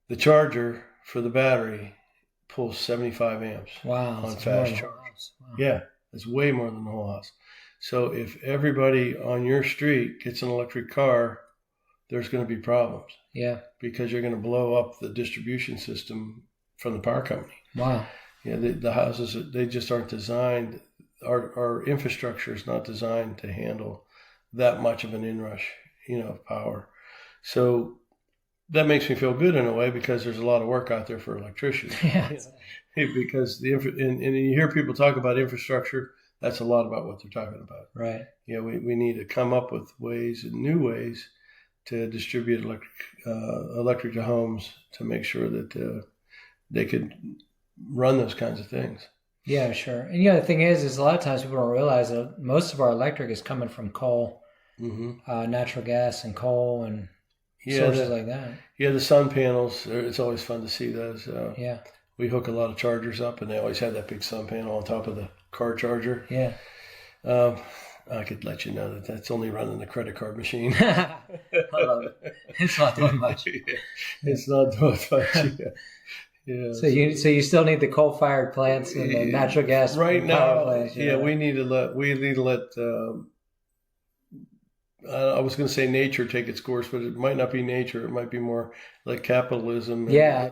The charger for the battery pulls 75 amps. Wow, on fast charge. Wow. Yeah, it's way more than the whole house. So if everybody on your street gets an electric car, there's going to be problems. Yeah. Because you're going to blow up the distribution system from the power company. Wow. Yeah, the houses, they just aren't designed. Our infrastructure is not designed to handle that much of an inrush, of power. So that makes me feel good in a way, because there's a lot of work out there for electricians. Yeah. Because and you hear people talk about infrastructure, that's a lot about what they're talking about. Right. Yeah, we need to come up with new ways to distribute electric to homes to make sure that they could run those kinds of things. Yeah, sure. And the thing is a lot of times people don't realize that most of our electric is coming from coal, natural gas and coal and sources like that. Yeah, the sun panels, it's always fun to see those. Yeah. We hook a lot of chargers up, and they always have that big sun panel on top of the car charger. Yeah. I could let you know that that's only running the credit card machine. I love it. It's not doing much. Yeah. It's not doing much. Yeah. So you still need the coal-fired plants and the natural gas right power now. plants. Yeah, we need to let. I was going to say nature take its course, but it might not be nature. It might be more like capitalism. Yeah.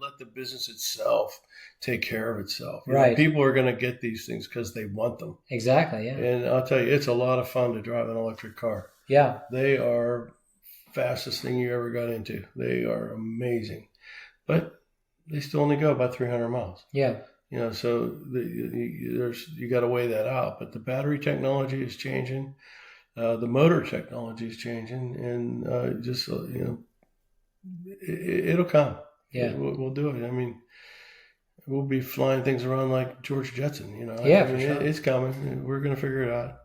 Let the business itself take care of itself. Right. People are going to get these things because they want them. Exactly. Yeah. And I'll tell you, it's a lot of fun to drive an electric car. Yeah. They are fastest thing you ever got into. They are amazing, but they still only go about 300 miles. Yeah. So you got to weigh that out. But the battery technology is changing. The motor technology is changing, and it'll come. Yeah, we'll do it. I mean, we'll be flying things around like George Jetson. Yeah, for sure. It's coming. We're going to figure it out.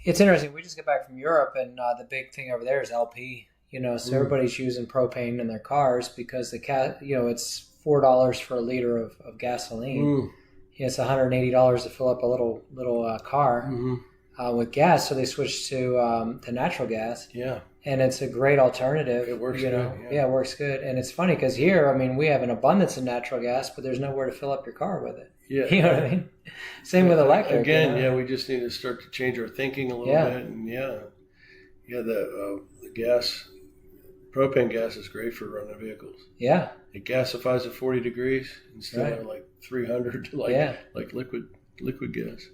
It's interesting. We just got back from Europe, and the big thing over there is LP. So everybody's using propane in their cars because it's $4 for a liter of gasoline. It's $180 to fill up a little car. With gas, so they switched to natural gas. Yeah, and it's a great alternative. It works good. Yeah, it works good. And it's funny because here, we have an abundance of natural gas, but there's nowhere to fill up your car with it. Yeah, you know what I mean. Same with electric. Again, we just need to start to change our thinking a little bit. And the gas, propane gas is great for running vehicles. Yeah, it gasifies at 40 degrees instead of like 300, like liquid gas.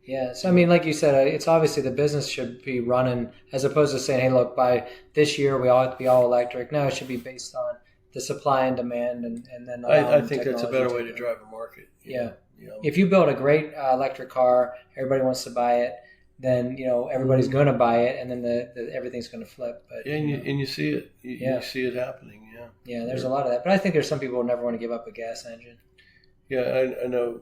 Yeah. So, like you said, it's obviously the business should be running as opposed to saying, hey, look, by this year we all have to be all electric. No, it should be based on the supply and demand and then I think that's a better way to drive a market. Yeah. If you build a great electric car, everybody wants to buy it, then, everybody's going to buy it, and then everything's going to flip. But and you see it. You see it happening, yeah. Yeah, there's a lot of that. But I think there's some people who never want to give up a gas engine. Yeah, I know.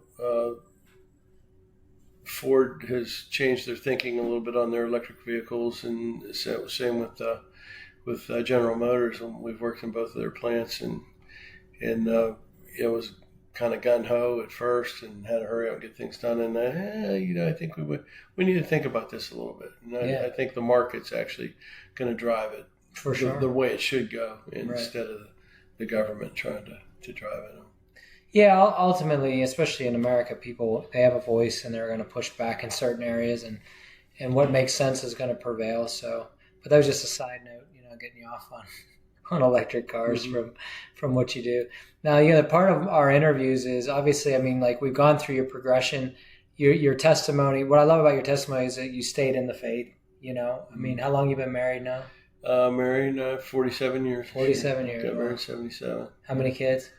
Ford has changed their thinking a little bit on their electric vehicles, and same with General Motors. We've worked in both of their plants, and it was kind of gun ho at first, and had to hurry up and get things done. And I think we need to think about this a little bit. And I think the market's actually going to drive it for sure the way it should go, instead of the government trying to drive it. Yeah, ultimately, especially in America, people, they have a voice and they're going to push back in certain areas, and what makes sense is going to prevail. So, but that was just a side note, getting you off on electric cars from what you do. Now, part of our interviews is obviously, we've gone through your progression, your testimony. What I love about your testimony is that you stayed in the faith. How long you been married now? Married 47 years. 47 years. Got married 77. How many kids?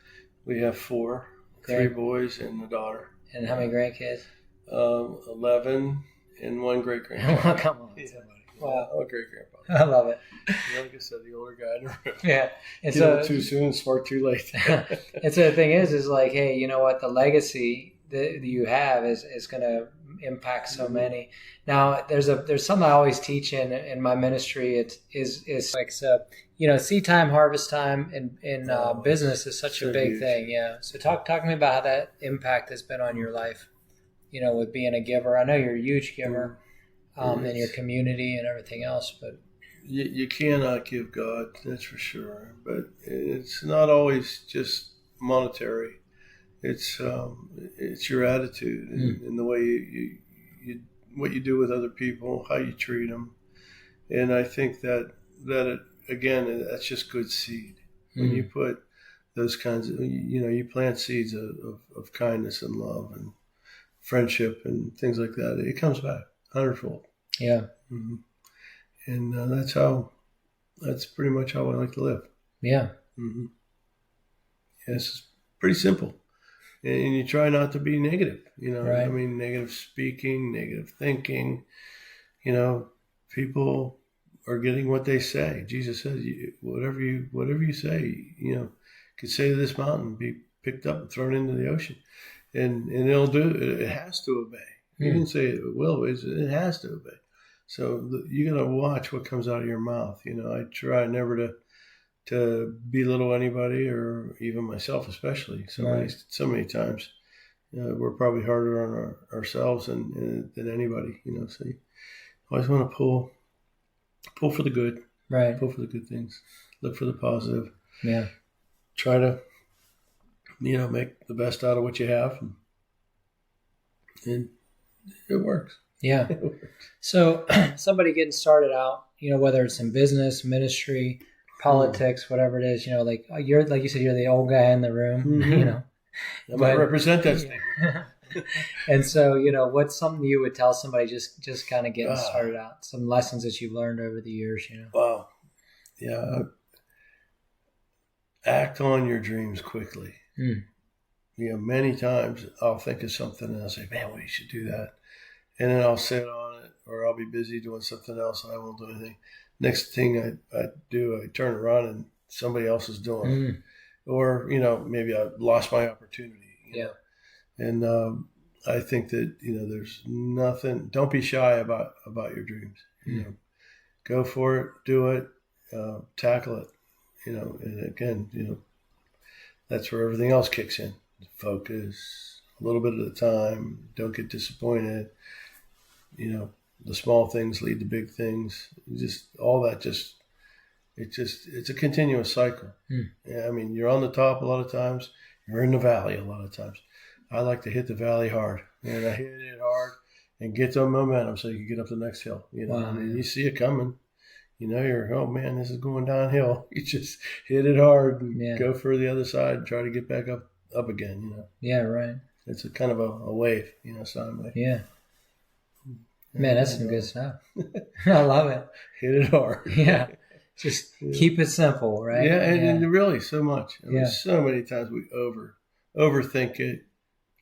We have 4, Great. 3 boys and a daughter. And how many grandkids? 11 and 1 great grandchild. Come on. Yeah. Wow. Oh, great grandpa. I love it. Like I said, the older guy in the room. Yeah. And Get old too soon, smart too late. And so the thing is like, hey, you know what? The legacy that you have is going to impact so many. Now, there's something I always teach in my ministry. It is like, seed time, harvest time in business is such a big thing. Yeah. So talk to me about how that impact has been on your life, with being a giver. I know you're a huge giver in your community and everything else, but you cannot give God, that's for sure. But it's not always just monetary. It's your attitude and the way what you do with other people, how you treat them. And I think again, that's just good seed. When you put those kinds of, you plant seeds of kindness and love and friendship and things like that, it comes back 100-fold. Yeah. Mm-hmm. And that's pretty much how I like to live. Yeah. Mm-hmm. Yeah, it's pretty simple. And you try not to be negative, Right. I mean, negative speaking, negative thinking, people are getting what they say. Jesus said, whatever you say, could say to this mountain, be picked up and thrown into the ocean, and it'll do. It has to obey. He didn't say it will. It has to obey. So you got to watch what comes out of your mouth. I try never to belittle anybody, or even myself, especially. So many times, we're probably harder on ourselves than anybody. So you always want to pull for the good. Right. Pull for the good things. Look for the positive. Yeah. Try to, make the best out of what you have, and it works. Yeah. So somebody getting started out, whether it's in business, ministry, politics, whatever it is, like you said, you're the old guy in the room, I might represent that statement. And so, what's something you would tell somebody just kind of getting started out? Some lessons that you've learned over the years, Wow. Yeah. Act on your dreams quickly. Many times I'll think of something and I'll say, man, we should do that. And then I'll sit on it, or I'll be busy doing something else and I won't do anything. Next thing I do, I turn around and somebody else is doing it. Or, maybe I lost my opportunity. Yeah. And I think that, there's nothing, don't be shy about your dreams. Go for it, do it, tackle it, and again, that's where everything else kicks in. Focus a little bit at a time. Don't get disappointed. The small things lead to big things. Just all that. It's a continuous cycle. Yeah, I mean, you're on the top a lot of times. You're in the valley a lot of times. I like to hit the valley hard, and I hit it hard and get the momentum so you can get up the next hill. Wow, you see it coming. You're, oh man, this is going downhill. You just hit it hard and go for the other side and try to get back up again. Yeah, right. It's a kind of a wave, sine wave. Yeah. Man, that's some good stuff. I love it. Hit it hard. Yeah. Just keep it simple, right? Yeah, and really so much. I mean, so many times we overthink it,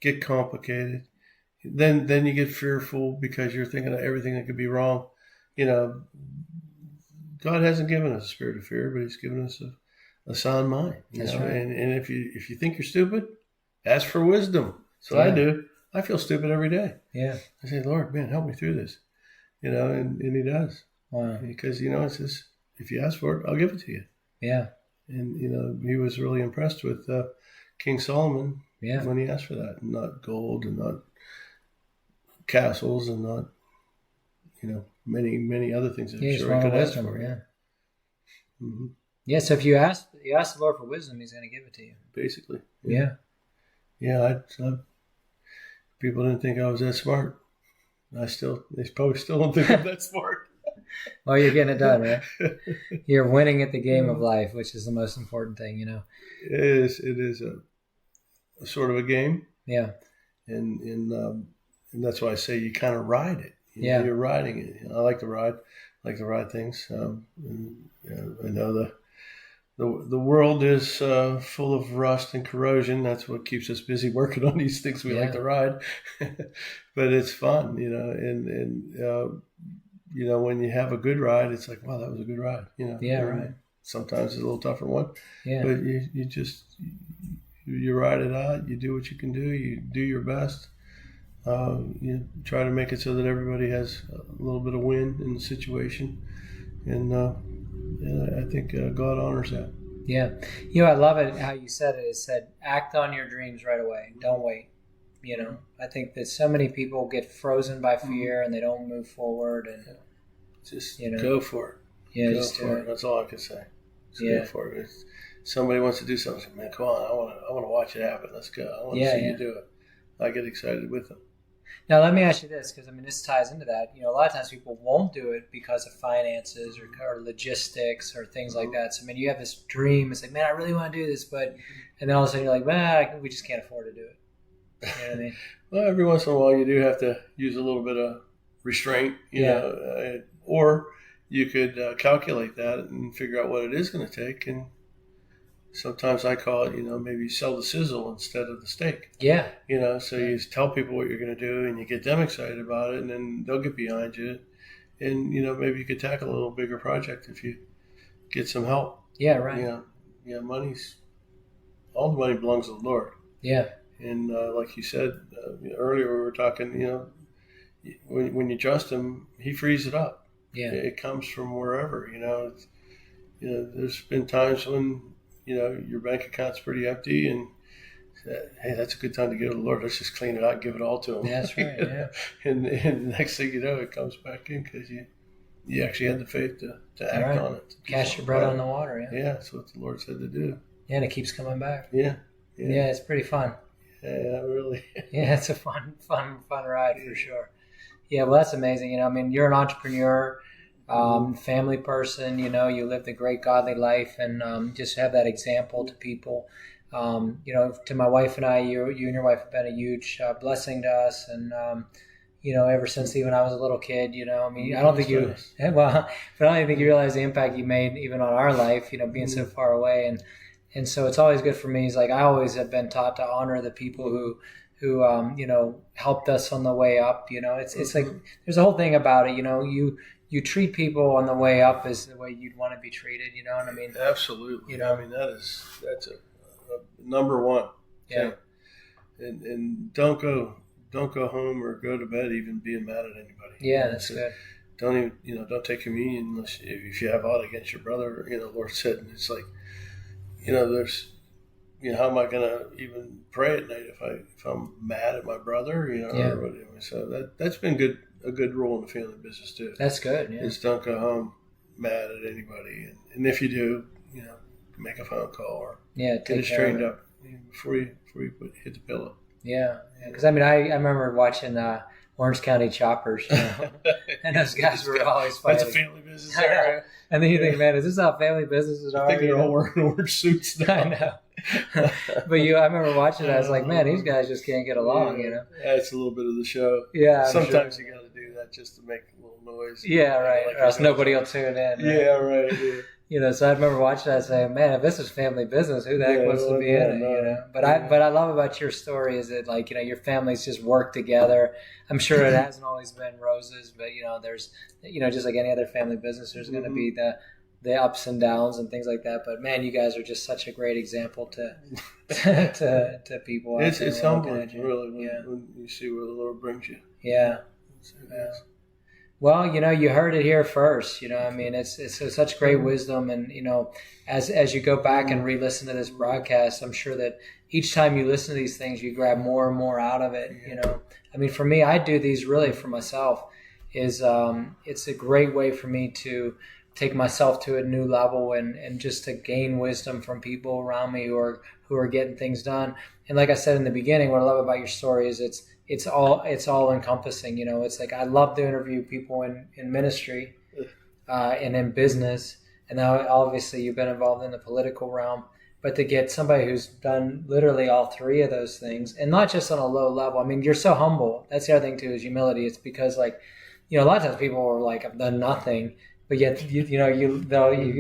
get complicated. Then you get fearful because you're thinking of everything that could be wrong. God hasn't given us a spirit of fear, but He's given us a sound mind. That's right. And if you think you're stupid, ask for wisdom. So I do. I feel stupid every day. Yeah. I say, Lord, man, help me through this. And He does. Wow. Because it's just, if you ask for it, I'll give it to you. Yeah. And He was really impressed with King Solomon when he asked for that, and not gold and not castles and not many other things that I'm sure I could ask for. Yeah. Mm-hmm. Yeah. So if you ask the Lord for wisdom, He's going to give it to you. Basically. Yeah. Yeah. People didn't think I was that smart. They probably still don't think I'm that smart. Well, you're getting it done, right? You're winning at the game of life, which is the most important thing, It is a sort of a game. Yeah. And that's why I say you kind of ride it. You're riding it. I like to ride things. I know the world is full of rust and corrosion. That's what keeps us busy working on these things we like to ride. But it's fun, and when you have a good ride, it's like, wow, that was a good ride. Yeah, right. Sometimes it's a little tougher one. Yeah. But you ride it out. You do what you can do. You do your best. You try to make it so that everybody has a little bit of win in the situation, and I think God honors that. Yeah, I love it how you said it. It said, "Act on your dreams right away. Don't wait." I think that so many people get frozen by fear and they don't move forward. And just go for it. Yeah, go for it. That's all I can say. Just go for it. If somebody wants to do something, man, come on! I want to watch it happen. Let's go. I want to see you do it. I get excited with them. Now, let me ask you this, because I mean, this ties into that. A lot of times people won't do it because of finances or logistics or things like that. So, I mean, you have this dream. It's like, man, I really want to do this, and then all of a sudden you're like, man, we just can't afford to do it. You know what I mean? Well, every once in a while you do have to use a little bit of restraint, you know, or you could calculate that and figure out what it is going to take. And sometimes I call it, maybe sell the sizzle instead of the steak. Yeah. So you tell people what you're going to do and you get them excited about it, and then they'll get behind you. And, maybe you could tackle a little bigger project if you get some help. Yeah, right. All the money belongs to the Lord. Yeah. And like you said earlier, we were talking, when you trust him, he frees it up. Yeah. It comes from wherever, there's been times when, your bank account's pretty empty and hey, that's a good time to give it to the Lord. Let's just clean it out and give it all to him. That's right. Yeah. And the next thing you know, it comes back in because you actually had the faith to act on it. Cast your bread on the water. Yeah. Yeah. That's what the Lord said to do. Yeah. And it keeps coming back. Yeah. Yeah. It's pretty fun. Yeah, really. Yeah. It's a fun ride for sure. Yeah. Well, that's amazing. I mean, you're an entrepreneur, family person, you lived a great godly life and just have that example to people. To my wife and I, you and your wife have been a huge blessing to us. And, ever since even I was a little kid, I mean, I don't think but I don't even think you realize the impact you made even on our life, being so far away. And so it's always good for me. It's like, I always have been taught to honor the people who helped us on the way up. It's like, there's a whole thing about it, you treat people on the way up as the way you'd want to be treated. You know what I mean? Absolutely. I mean, that's a number one. Yeah. And don't go home or go to bed even being mad at anybody. Yeah, that's good. Don't even, don't take communion unless if you have aught against your brother. The Lord said, and it's like, there's, how am I going to even pray at night if I'm mad at my brother, or whatever. So that's been a good rule in the family business too. That's good. Yeah. Is don't go home mad at anybody, and if you do, make a phone call or get it straightened up before you hit the pillow. Yeah, because I mean, I remember watching Orange County Choppers, and those guys were always fighting. That's a family business area. And then you think, man, is this how family businesses are? I think they're all wearing orange suits now. I know. But I remember watching it. I was like, man, these guys just can't get along. Yeah, it's a little bit of the show. Yeah, sometimes you got to do that just to make a little noise. Yeah, right. Or else nobody will tune in. Right? Yeah, right. Yeah. So I remember watching that, saying, "Man, if this is family business, who the heck wants to be in it?" But I love about your story is that your families just work together. I'm sure it hasn't always been roses, but there's just like any other family business, there's going to be the ups and downs and things like that. But man, you guys are just such a great example to people. It's humbling, really, when you see where the Lord brings you. Yeah. Well, you heard it here first. I mean, it's such great wisdom, and as you go back and re-listen to this broadcast, I'm sure that each time you listen to these things, you grab more and more out of it. I mean, for me, I do these really for myself. It's a great way for me to take myself to a new level and just to gain wisdom from people around me who are getting things done. And like I said in the beginning, what I love about your story is it's all encompassing. It's like I love to interview people in ministry and in business, and now obviously you've been involved in the political realm. But to get somebody who's done literally all three of those things, and not just on a low level. I mean, you're so humble. That's the other thing too, is humility. It's because a lot of times people are like, I've done nothing, but yet you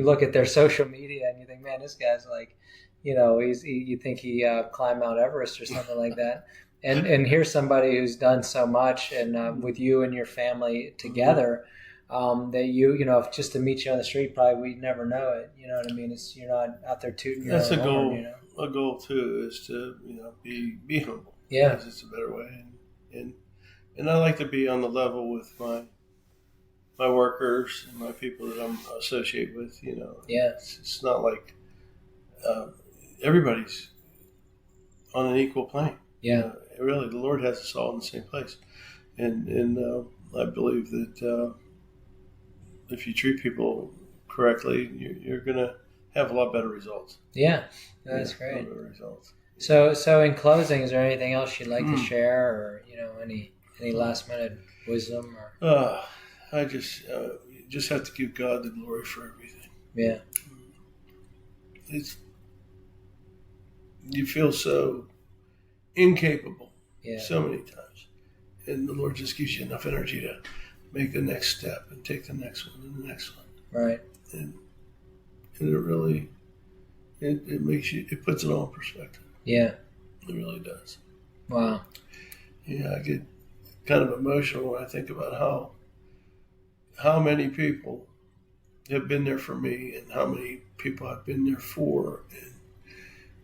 look at their social media and you think, man, this guy's like, you think he climbed Mount Everest or something like that. And here's somebody who's done so much, and with you and your family together, that just to meet you on the street, probably we'd never know it. You know what I mean? You're not out there tooting your That's own a goal. horn, A goal too is to be humble. Yeah, because it's a better way, and I like to be on the level with my workers and my people that I'm associated with. Yeah, it's not like everybody's on an equal plane. Yeah. Really, the Lord has us all in the same place, and I believe that if you treat people correctly, you're going to have a lot better results. Yeah, that's great. Better results. So in closing, is there anything else you'd like to share, or any Any last minute wisdom? I just have to give God the glory for everything. Yeah. You feel so incapable Yeah. so many times, and the Lord just gives you enough energy to make the next step and take the next one and the next one. Right. And it really, it makes you, it puts it all in perspective. Yeah. It really does. Wow. Yeah, I get kind of emotional when I think about how many people have been there for me and how many people I've been there for, and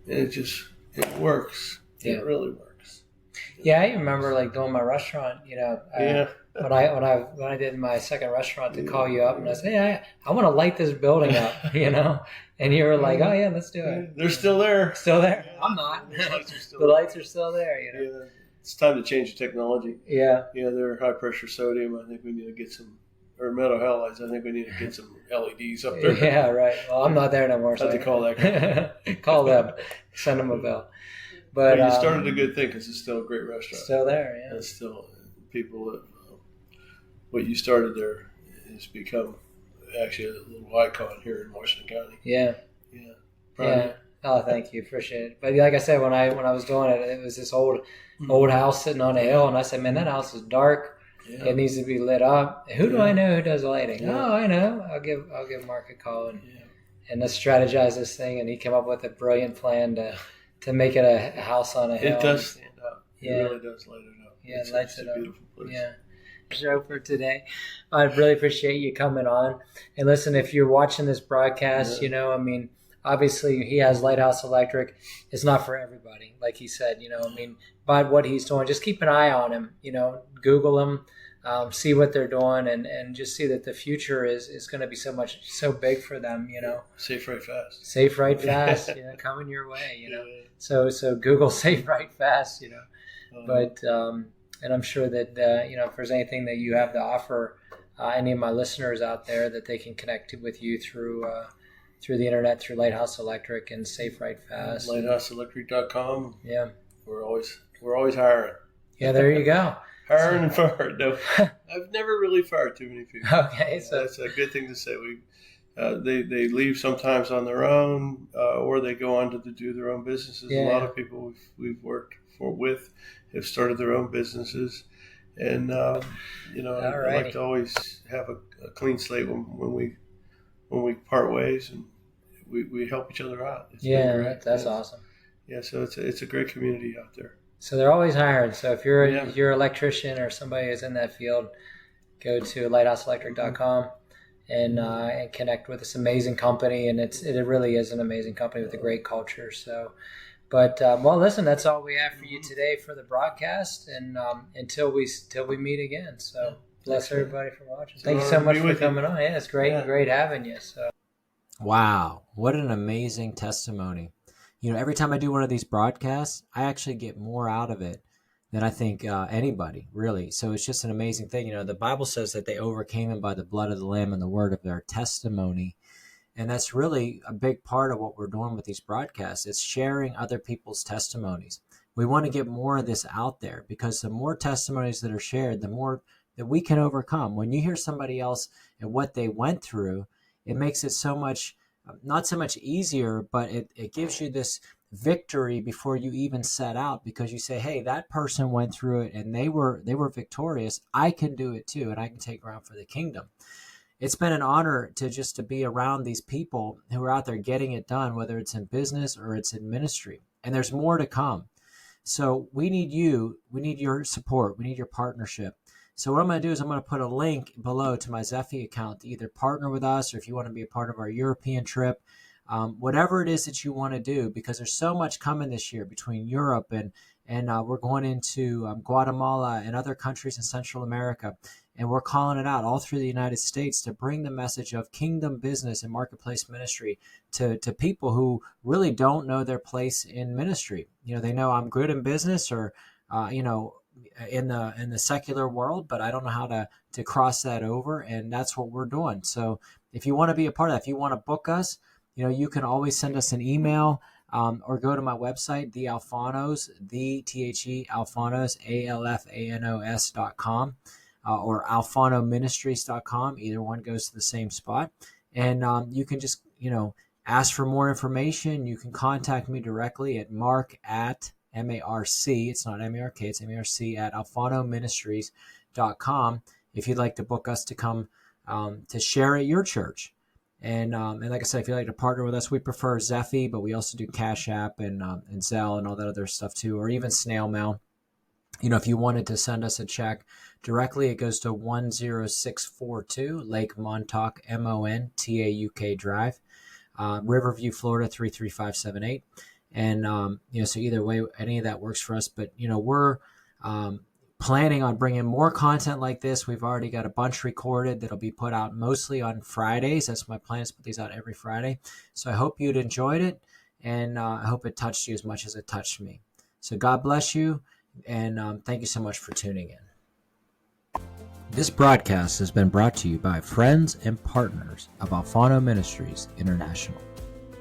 it works. Yeah. It really works. Yeah, I remember like doing my restaurant. When I did my second restaurant, to call you up and I said, "Hey, I want to light this building up," and you were like, "Oh yeah, let's do it." They're still there. Still there? I'm not. The lights are still there. Yeah, it's time to change the technology. Yeah. They're high pressure sodium. I think we need to get some, or metal halides. I think we need to get some LEDs up there. Yeah, right. Well, I'm not there no more. So I have to call that guy. Call them. Send them a bill. But you started a good thing because it's still a great restaurant. Still there, yeah. It's still people. What you started there has become actually a little icon here in Washington County. Yeah. Yeah. Yeah. Oh, thank you. Appreciate it. But like I said, when I was doing it, it was this old house sitting on a hill, and I said, "Man, that house is dark. Yeah. It needs to be lit up. Who do I know who does lighting? Yeah. Oh, I know. I'll give Mark a call and let's strategize this thing." And he came up with a brilliant plan to make it a house on a hill. It does stand up. It really does light it up. Yeah, it lights it up. Beautiful place. Yeah. Show for today. I really appreciate you coming on. And listen, if you're watching this broadcast, obviously he has Lighthouse Electric. It's not for everybody, like he said, but what he's doing, just keep an eye on him, Google him, see what they're doing, and just see that the future is going to be so big for them, Safe Right Fast. Safe Right Fast, coming your way, So Google Safe Right Fast, but and I'm sure that if there's anything that you have to offer any of my listeners out there, that they can connect with you through the internet, through Lighthouse Electric and Safe Right Fast. LighthouseElectric.com. Yeah, we're always hiring. Yeah, there you go. Hiring and firing. No, I've never really fired too many people. Okay, so that's a good thing to say. They leave sometimes on their own, or they go on to do their own businesses. Yeah. A lot of people we've worked with have started their own businesses, and I like to always have a clean slate when we part ways, and we help each other out. That's awesome. Yeah, so it's a great community out there. So they're always hiring. So if you're an electrician or somebody who's in that field, go to lighthouseelectric.com and connect with this amazing company. And it really is an amazing company with a great culture. So, but listen, that's all we have for you today for the broadcast, and until we meet again. So bless everybody for watching. Thank you so much for coming on. Yeah, it's great having you. So. Wow, what an amazing testimony. Every time I do one of these broadcasts, I actually get more out of it than I think anybody, really. So it's just an amazing thing. The Bible says that they overcame him by the blood of the Lamb and the word of their testimony. And that's really a big part of what we're doing with these broadcasts. It's sharing other people's testimonies. We want to get more of this out there, because the more testimonies that are shared, the more that we can overcome. When you hear somebody else and what they went through, it makes it so much not so much easier, but it gives you this victory before you even set out, because you say, hey, that person went through it and they were victorious. I can do it too, and I can take ground for the kingdom. It's been an honor to be around these people who are out there getting it done, whether it's in business or it's in ministry. And there's more to come. So we need you. We need your support. We need your partnership. So what I'm going to do is I'm going to put a link below to my Zephy account to either partner with us, or if you want to be a part of our European trip, whatever it is that you want to do, because there's so much coming this year between Europe and we're going into Guatemala and other countries in Central America. And we're calling it out all through the United States to bring the message of kingdom business and marketplace ministry to people who really don't know their place in ministry. They know I'm good in business, or, in the secular world, but I don't know how to cross that over. And that's what we're doing. So if you want to be a part of that, if you want to book us, you can always send us an email. or go to my website, The Alfanos, Alfanos, ALFANOS.com, or alfanoministries.com. Either one goes to the same spot. And you can just, ask for more information. You can contact me directly at Mark at M-A-R-C. It's not M-A-R-K, it's M-A-R-C at alfanoministries.com if you'd like to book us to come to share at your church. And like I said, if you'd like to partner with us, we prefer Zephy, but we also do Cash App and Zelle and all that other stuff too, or even snail mail. If you wanted to send us a check directly, it goes to 10642 Lake Montauk, Montauk Drive, Riverview, Florida 33578. And, so either way, any of that works for us. But, we're planning on bringing more content like this. We've already got a bunch recorded that'll be put out mostly on Fridays. That's my plan, is to put these out every Friday. So I hope you'd enjoyed it, and I hope it touched you as much as it touched me. So God bless you, and thank you so much for tuning in. This broadcast has been brought to you by friends and partners of Alfano Ministries International.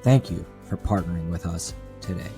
Thank you for partnering with us today.